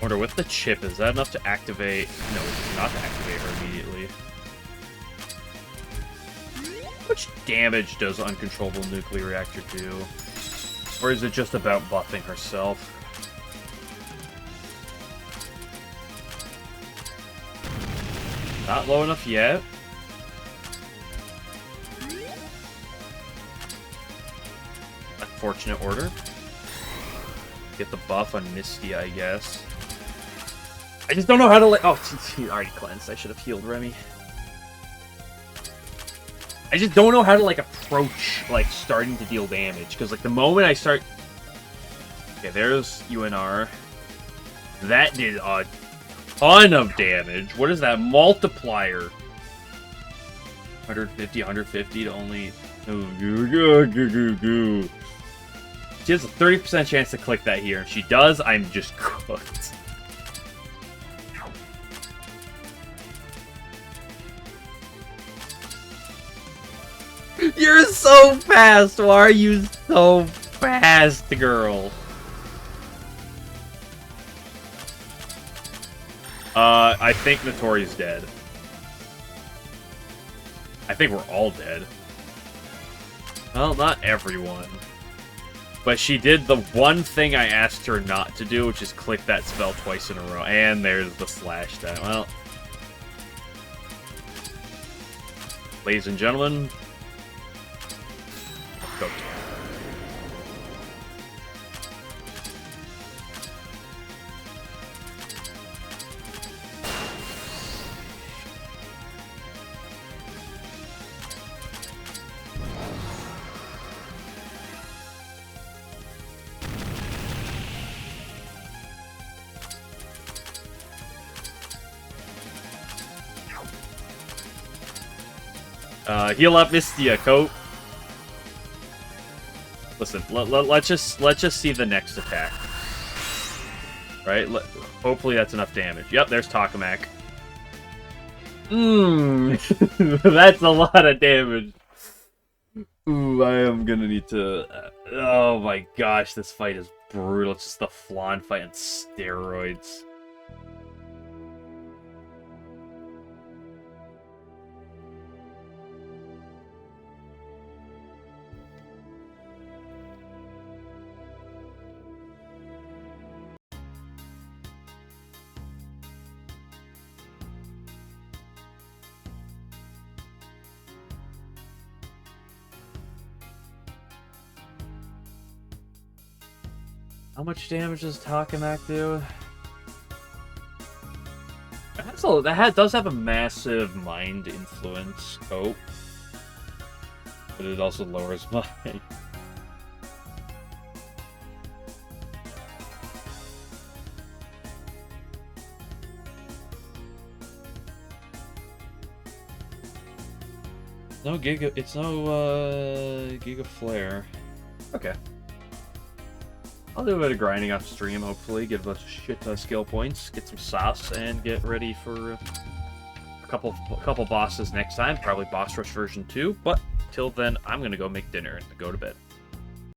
Wonder with the chip, is that enough to activate? No, it's not to activate her immediately. How much damage does Uncontrollable Nuclear Reactor do? Or is it just about buffing herself? Not low enough yet. Unfortunate order. Get the buff on Misty, I guess. I just don't know how to let... Oh, he already cleansed. I should have healed Remy. I just don't know how to, like, approach, like, starting to deal damage. Because, like, the moment I start... Okay, there's UNR. That did a ton of damage. What is that? Multiplier. 150, 150 to only... She has a 30% chance to click that here. If she does, I'm just cooked. You're so fast! Why are you so fast, girl? I think Notori's dead. I think we're all dead. Well, not everyone. But she did the one thing I asked her not to do, which is click that spell twice in a row. And there's the slash time. Well, ladies and gentlemen, let's go. Heal up Mistia, Coat. Listen, let's just see the next attack. Right? Hopefully that's enough damage. Yep, there's Takamak. That's a lot of damage. Ooh, I am gonna need to... oh my gosh, this fight is brutal. It's just the Flan fight on steroids. How much damage does Takamak do? That does have a massive mind influence scope. But it also lowers mine. No Giga... It's no, Giga Flare. Okay. I'll do a bit of grinding off stream, hopefully, get a bunch of shit ton of skill points, get some sauce, and get ready for a couple bosses next time. Probably Boss Rush version 2, but till then, I'm gonna go make dinner and go to bed.